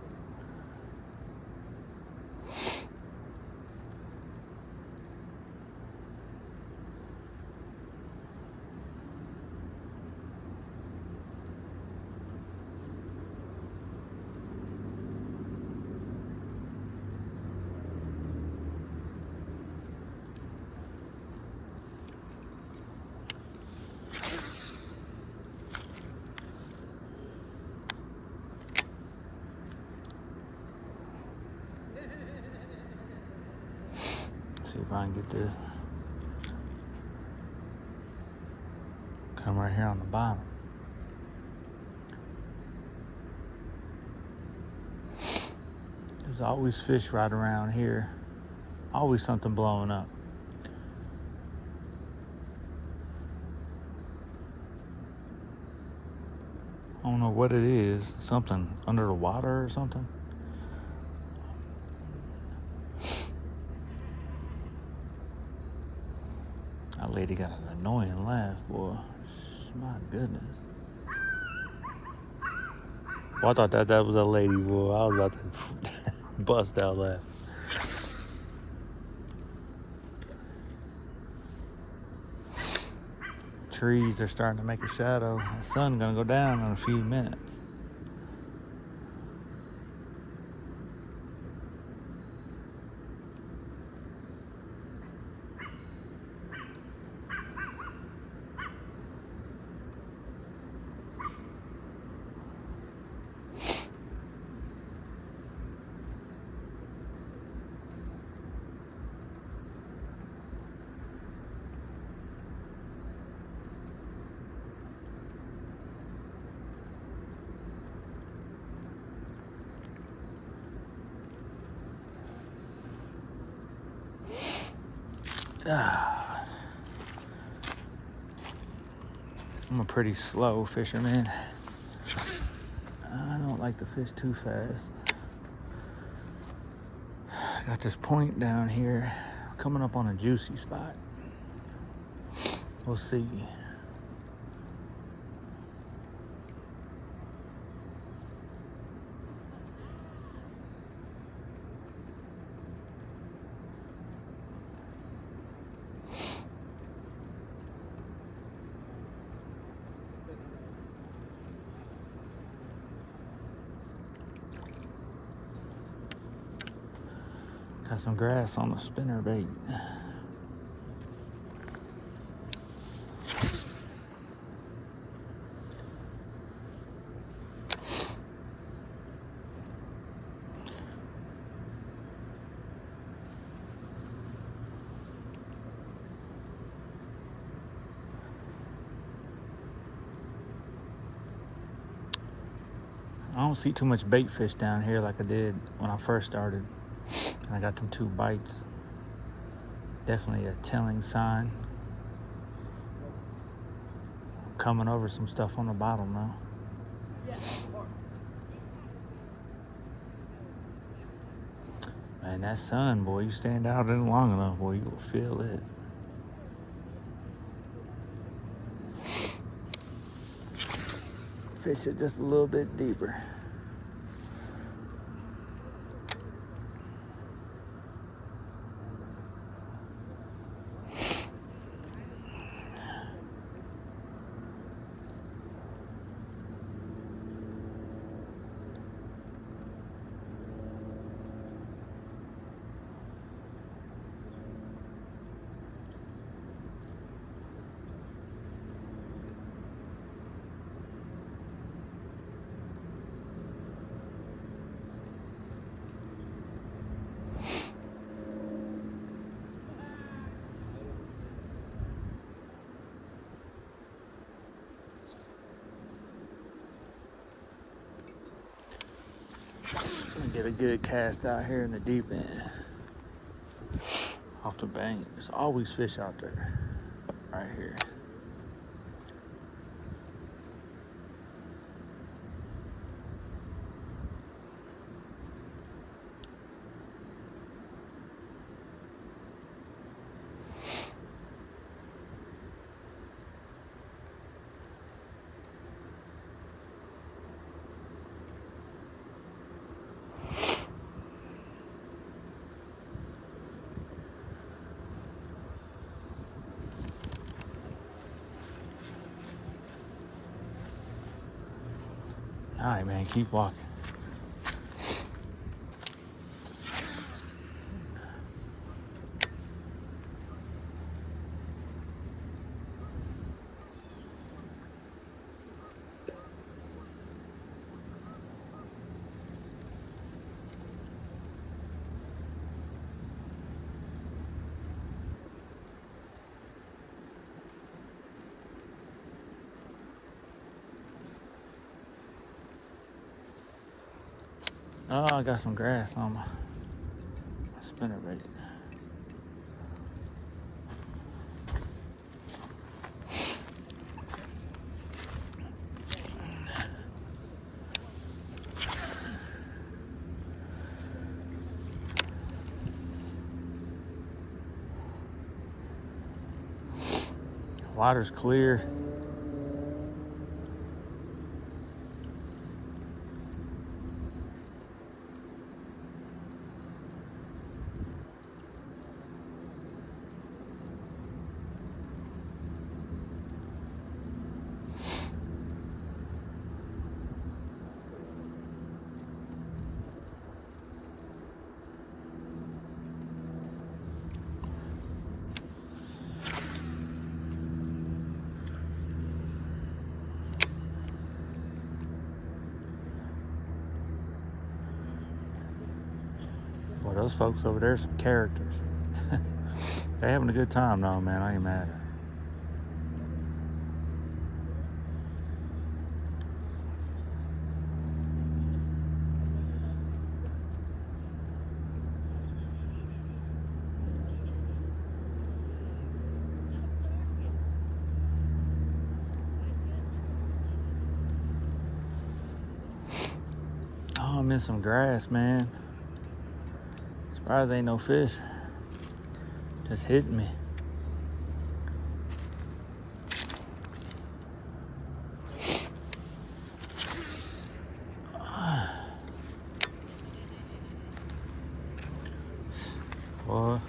See if I can get this. Come right here on the bottom. There's always fish right around here. Always something blowing up. I don't know what it is. Something under the water or something. That lady got an annoying laugh, boy. My goodness. Well, I thought that was a lady, boy. I was about to bust out laugh. Trees are starting to make a shadow. The sun's gonna go down in a few minutes. I'm a pretty slow fisherman. I don't like to fish too fast. Got this point down here, coming up on a juicy spot. We'll see. Got some grass on the spinnerbait. I don't see too much bait fish down here like I did when I first started. And I got them 2 bites. Definitely a telling sign. Coming over some stuff on the bottom now. Man, that sun, boy, you stand out in it long enough, boy, you will feel it. Fish it just a little bit deeper. Get a good cast out here in the deep end. Off the bank. There's always fish out there. Right here. Alright, man, keep walking. Oh, I got some grass on my spinnerbait. Water's clear. Boy, those folks over there are some characters. They're having a good time though, man. I ain't mad. Oh, I'm in some grass, man. Surprised ain't no fish. Just hitting me. Boy.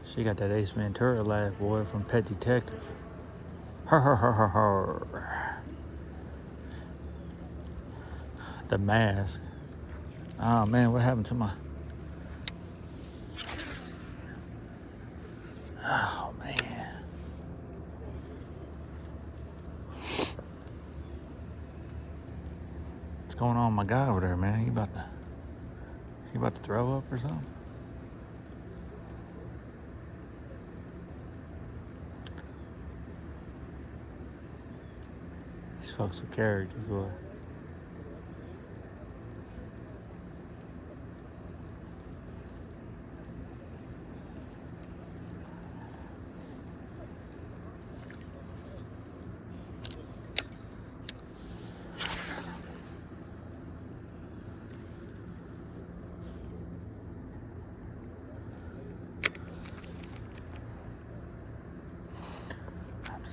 She got that Ace Ventura laugh, boy, from Pet Detective. Her, her, her, her, her. The mask. Oh man, what happened to my... Oh man. What's going on with my guy over there, man? He about to throw up or something? These folks are characters, boy.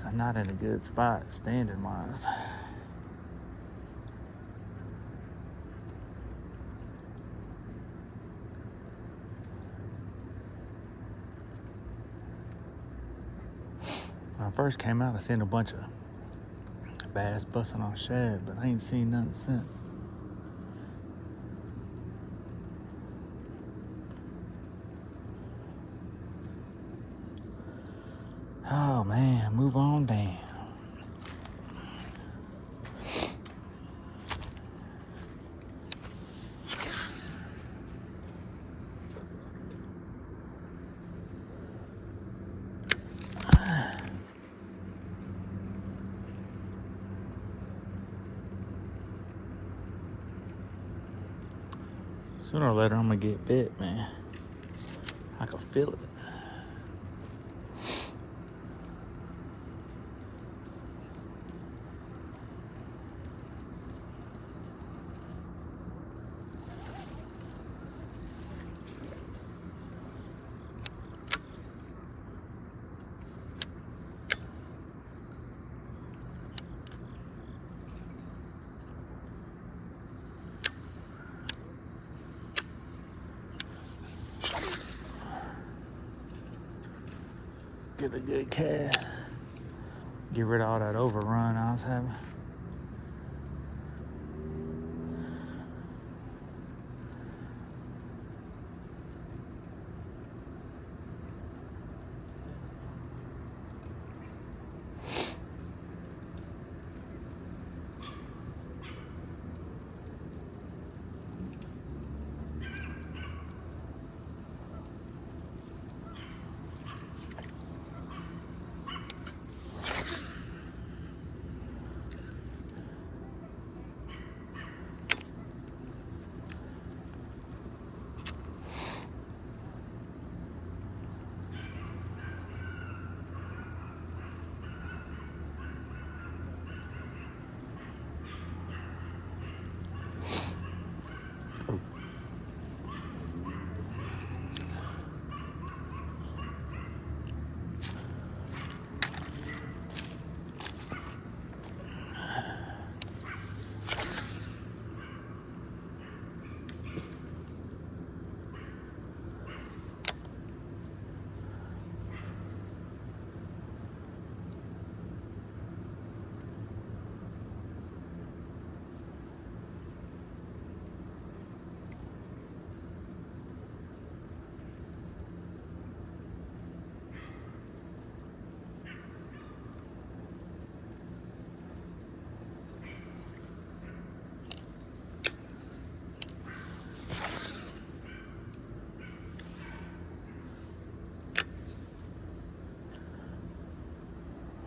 I'm not in a good spot standing wise. When I first came out, I seen a bunch of bass busting on shad, but I ain't seen nothing since. Oh man, move on down. Sooner or later, I'm gonna get bit, man. I can feel it. Get a good cast. Get rid of all that overrun I was having.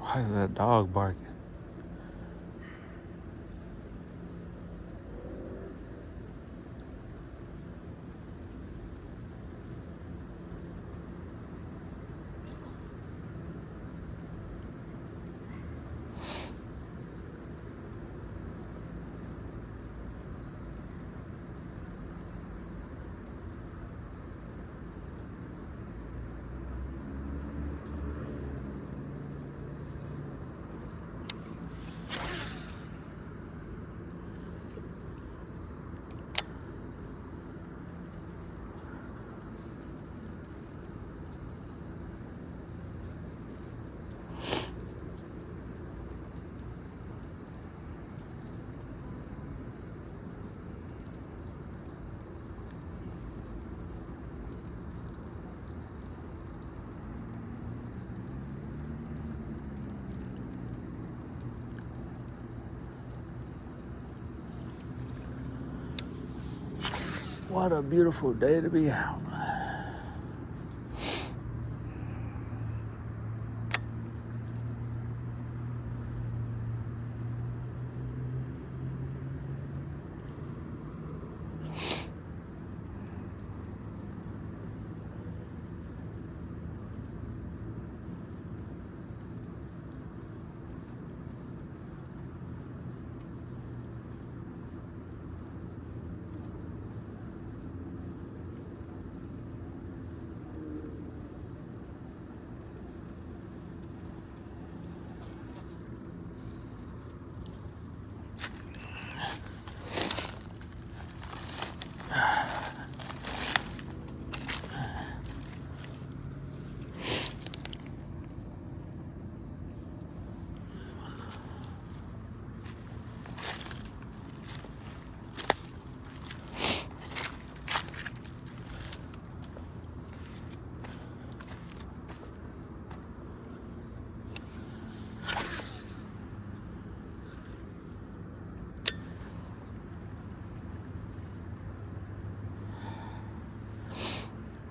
Why is that dog barking? What a beautiful day to be out.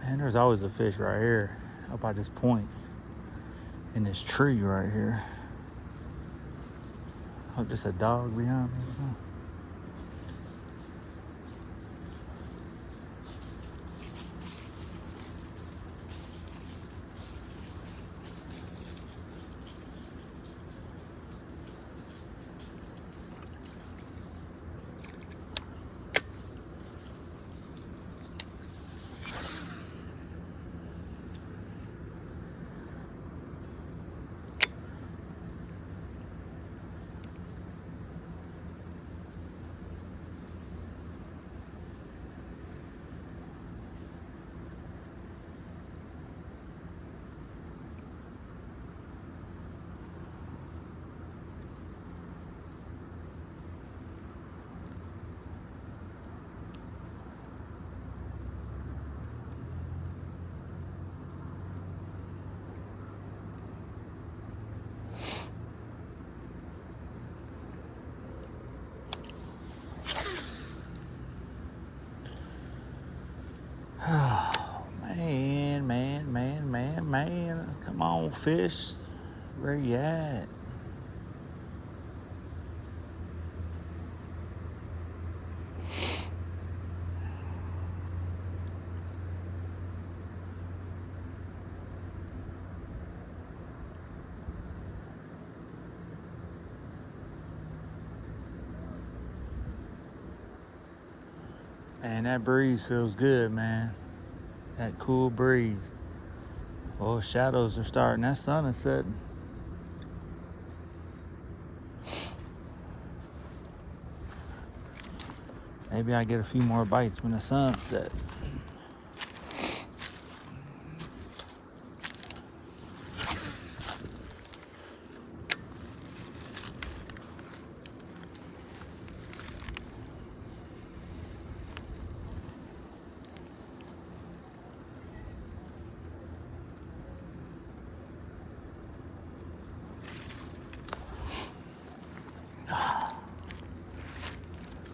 Man, there's always a fish right here, up by this point, in this tree right here. Oh, just a dog behind me or something. fish. Where you at? And that breeze feels good, man. That cool breeze. Oh, shadows are starting. That sun is setting. Maybe I get a few more bites when the sun sets.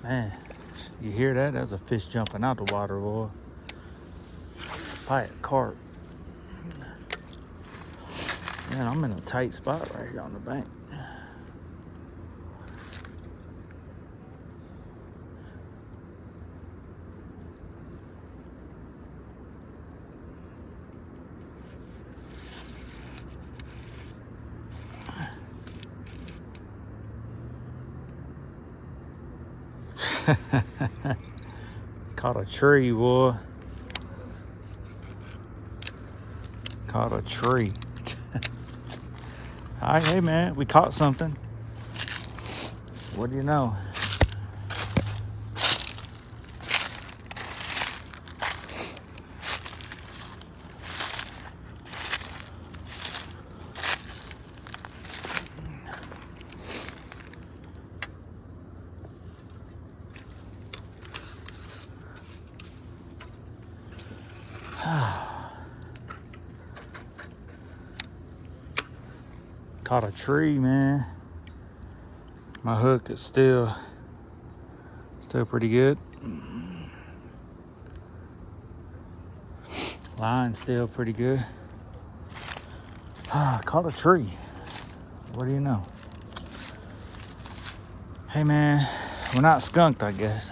Man, you hear that? That's a fish jumping out the water, boy. Probably a carp. Man, I'm in a tight spot right here on the bank. Caught a tree, boy. Caught a tree. All right, hey man, we caught something. What do you know? Caught a tree, man. My hook is still pretty good. Line's still pretty good. Caught a tree. What do you know? Hey man, we're not skunked, I guess.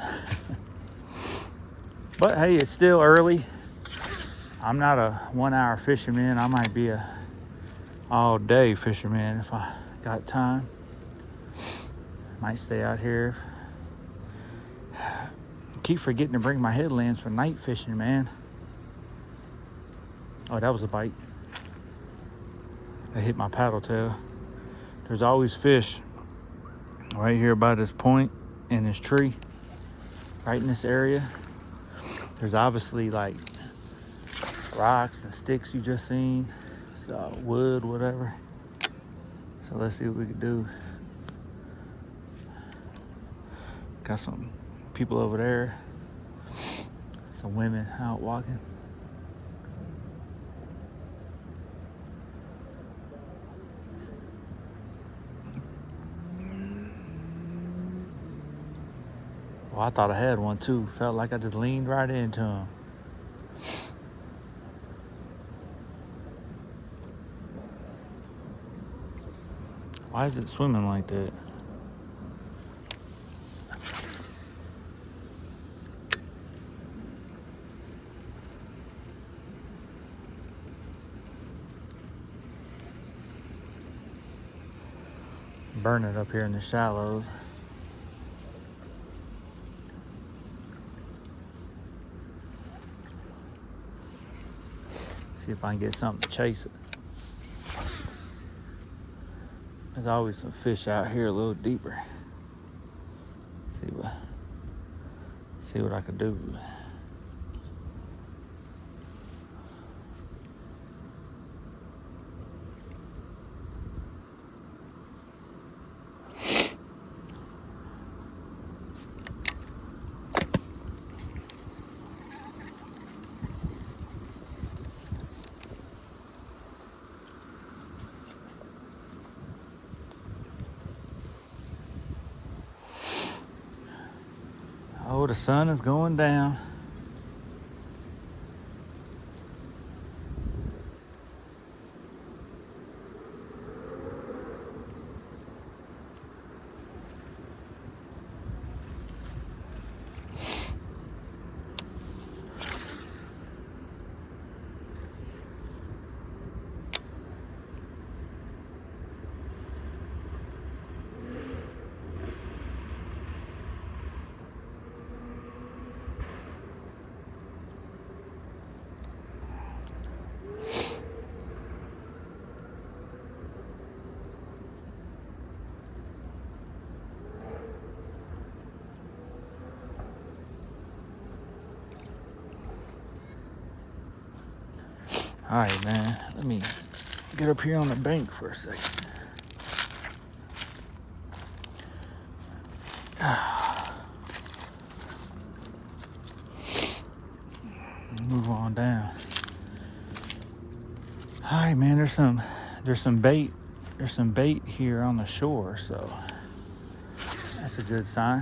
But hey, it's still early. I'm not a 1 hour fisherman. I might be a all day fisherman if I got time. Might stay out here. Keep forgetting to bring my headlamps for night fishing, man. Oh, that was a bite. I hit my paddle tail. There's always fish right here by this point in this tree, right in this area. There's obviously like rocks and sticks you just seen, so wood, whatever. So let's see what we can do. Got some people over there, some women out walking. Well, I thought I had one too. Felt like I just leaned right into him. Why is it swimming like that? Burn it up here in the shallows. See if I can get something to chase it. There's always some fish out here a little deeper. See what I can do. Oh, the sun is going down. All right, man. Let me get up here on the bank for a second. Move on down. All right, man. There's some bait. There's some bait here on the shore, so that's a good sign.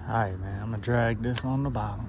All right, man. I'm gonna drag this on the bottom.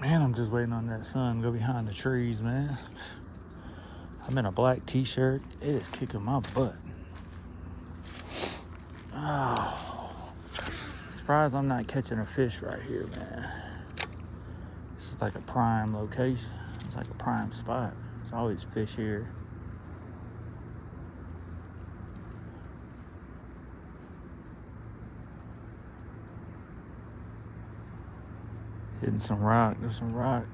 Man, I'm just waiting on that sun to go behind the trees, man. I'm in a black t-shirt. It is kicking my butt. Oh, surprised I'm not catching a fish right here, man. This is like a prime location. It's like a prime spot. There's always fish here. Hitting some rock. There's some rock.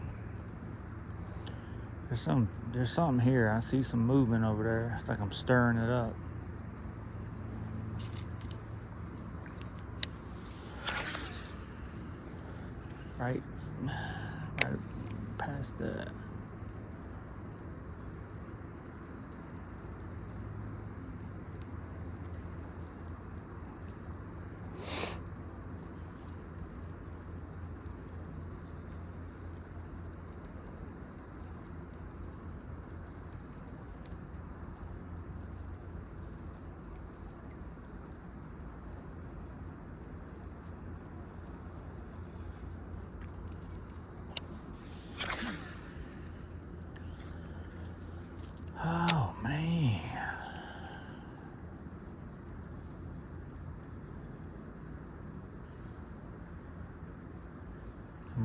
There's something here. I see some movement over there. It's like I'm stirring it up. Right past that.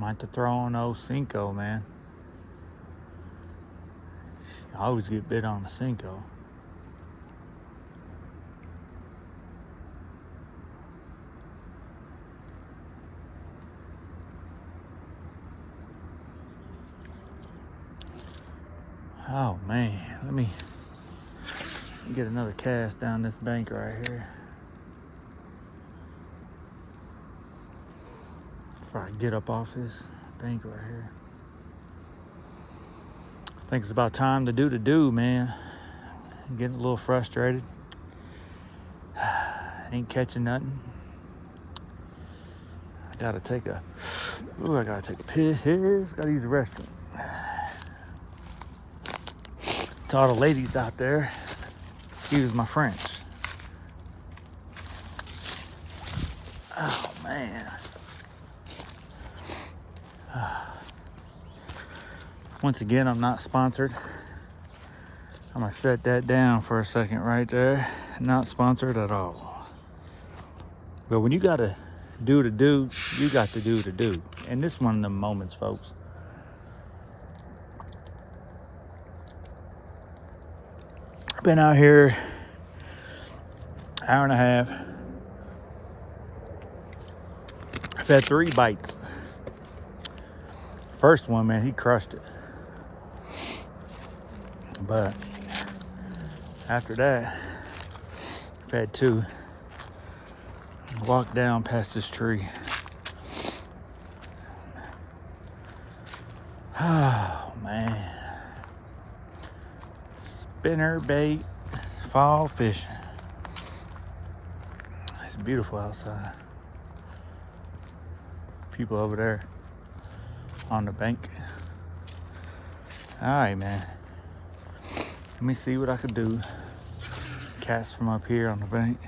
might have to throw on old Cinco, man. I always get bit on the Cinco. Oh man, let me get another cast down this bank right here. Before I get up off this bank right here. I think it's about time to do the do, man. I'm getting a little frustrated. Ain't catching nothing. I gotta take a piss. Gotta use the restroom. To all the ladies out there, excuse my French. Oh man. Once again, I'm not sponsored. I'm gonna set that down for a second right there. Not sponsored at all. But when you gotta do the do, you got to do the do. And this is one of them moments, folks. I've been out here an hour and a half. I've had 3 bites. First one, man, he crushed it. But after that, I've had 2. Walked down past this tree. Oh man. Spinnerbait fall fishing. It's beautiful outside. People over there on the bank. Alright, man. Let me see what I can do. Cast from up here on the bank.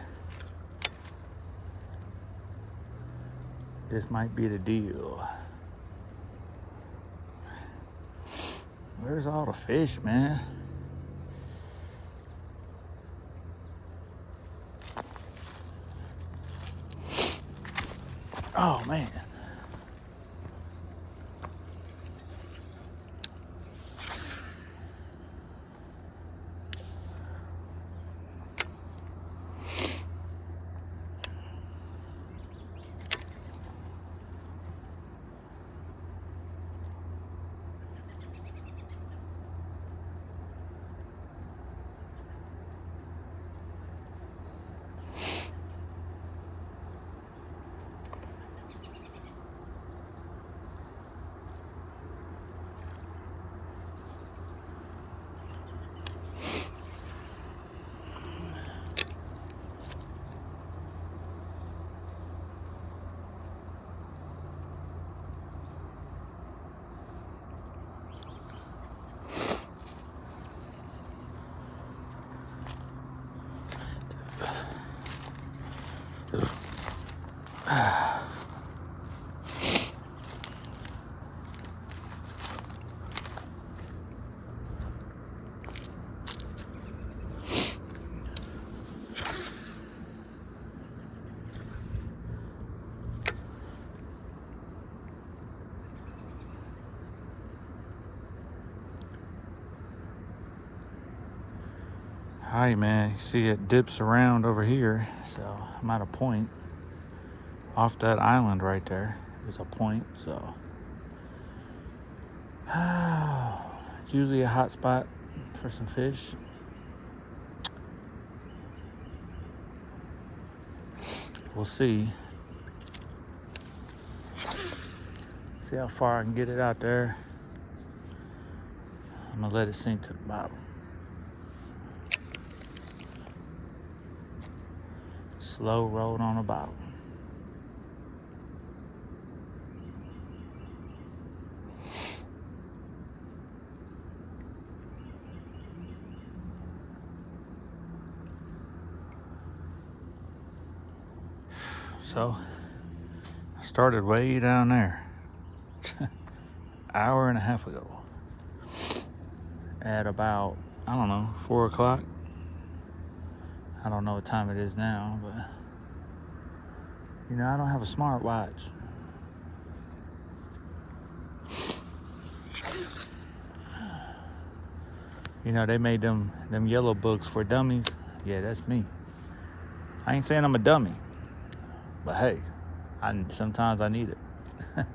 This might be the deal. Where's all the fish, man? Oh, man. Hi, man. You see it dips around over here, so I'm at a point off that island right there. There's a point, so it's usually a hot spot for some fish. We'll see. See how far I can get it out there. I'm gonna let it sink to the bottom. Slow roll on the bottom. So, I started way down there. Hour and a half ago. At about, I don't know, 4 o'clock. I don't know what time it is now, but you know, I don't have a smartwatch. You know, they made them yellow books for dummies. Yeah, that's me. I ain't saying I'm a dummy, but hey, sometimes I need it.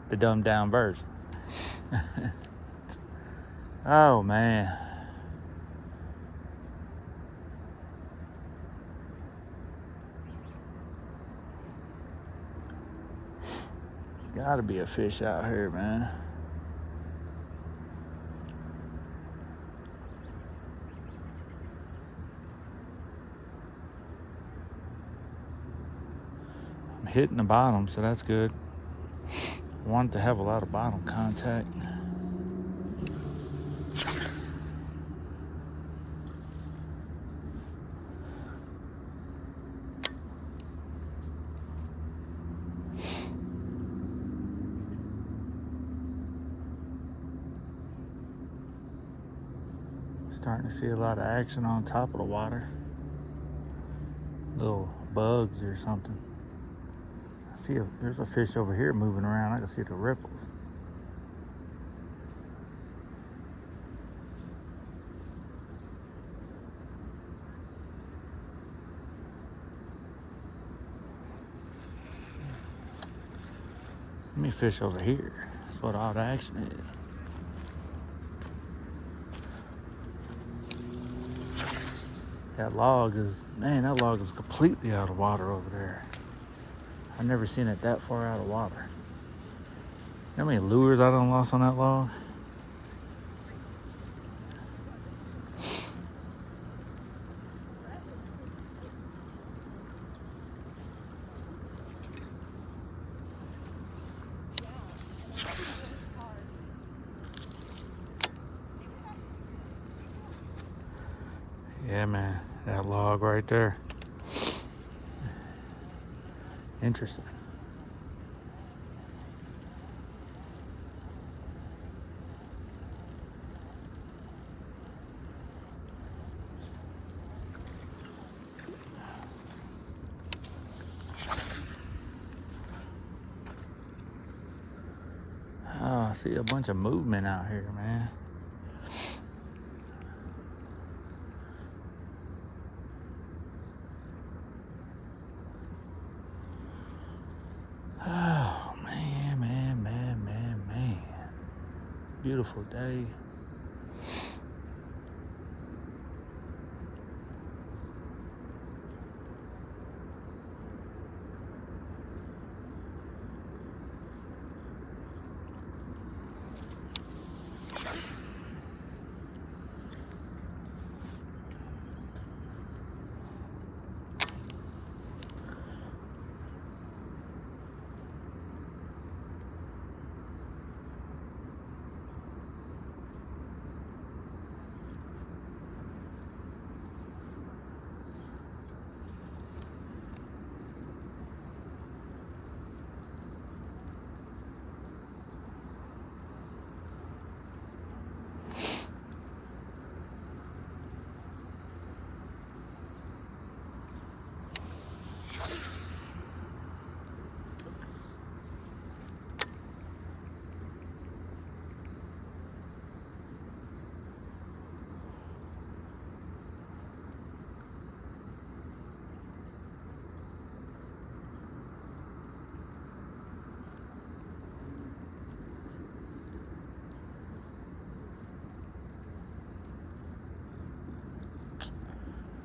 The dumbed down version. Oh man. Gotta be a fish out here, man. I'm hitting the bottom, so that's good. I wanted to have a lot of bottom contact. Starting to see a lot of action on top of the water. Little bugs or something. I see there's a fish over here moving around. I can see the ripples. Let me fish over here. That's what all the action is. That log is completely out of water over there. I've never seen it that far out of water. You know how many lures I done lost on that log? Yeah, man, that log right there. Interesting. Oh, I see a bunch of movement out here, man. Oh, man. Beautiful day.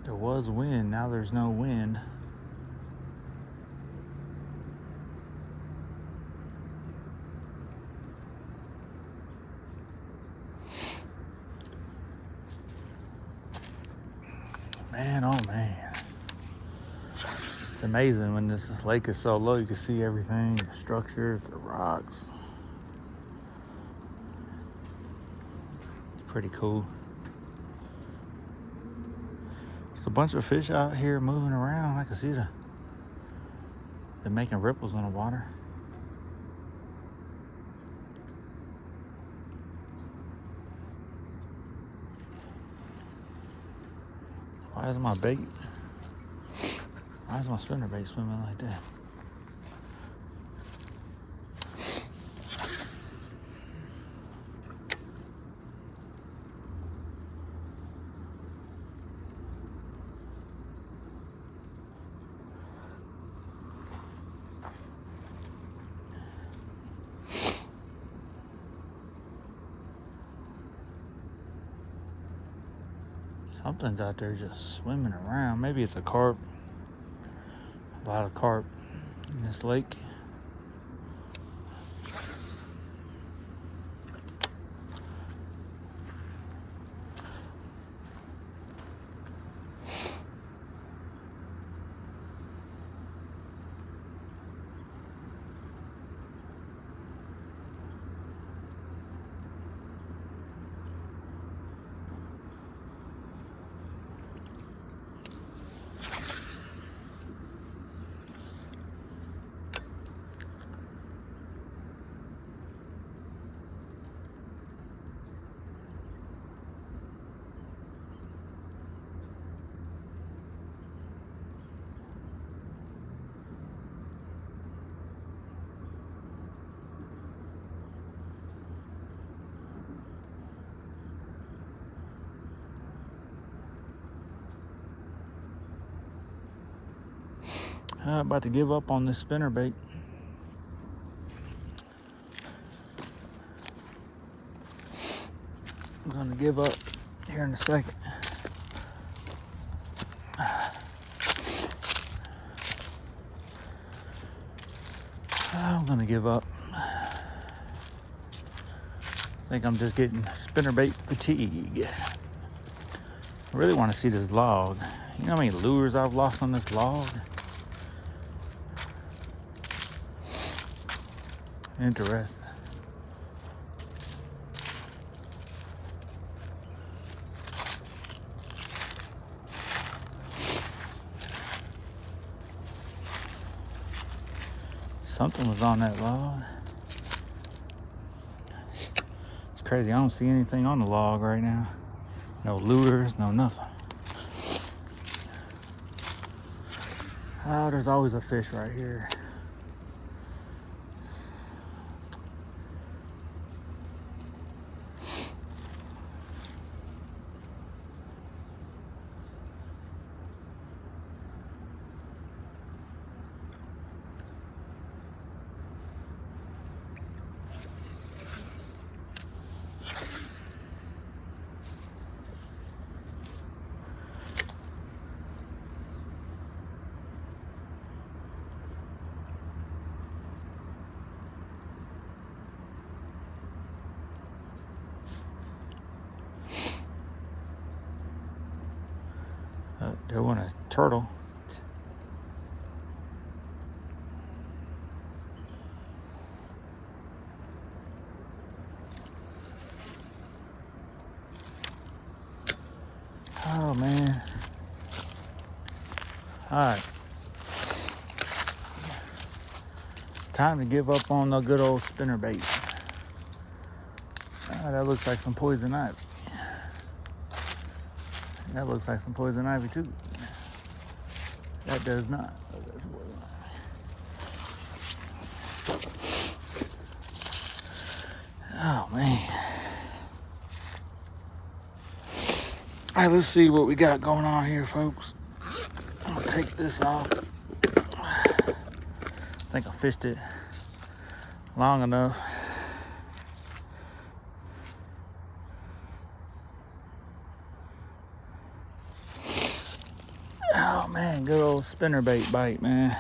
There was wind, now there's no wind. Man, oh man. It's amazing when this lake is so low, you can see everything, the structures, the rocks. Pretty cool. There's a bunch of fish out here moving around. I can see they're making ripples in the water. Why is my bait? Why is my spinnerbait swimming like that? Something's out there just swimming around. Maybe it's a carp. A lot of carp in this lake. I'm about to give up on this spinnerbait. I'm gonna give up here in a second. I'm gonna give up. I think I'm just getting spinnerbait fatigue. I really want to see this log. You know how many lures I've lost on this log? Interesting. Something was on that log. It's crazy. I don't see anything on the log right now. No lures, no nothing. Oh, there's always a fish right here. There went a turtle. Oh man. Alright. Time to give up on the good old spinnerbait. That looks like some poison ivy. That looks like some poison ivy too. That does not. Oh man. Alright, let's see what we got going on here, folks. I'm gonna take this off. I think I fished it long enough. Oh man, good old spinnerbait bite, man.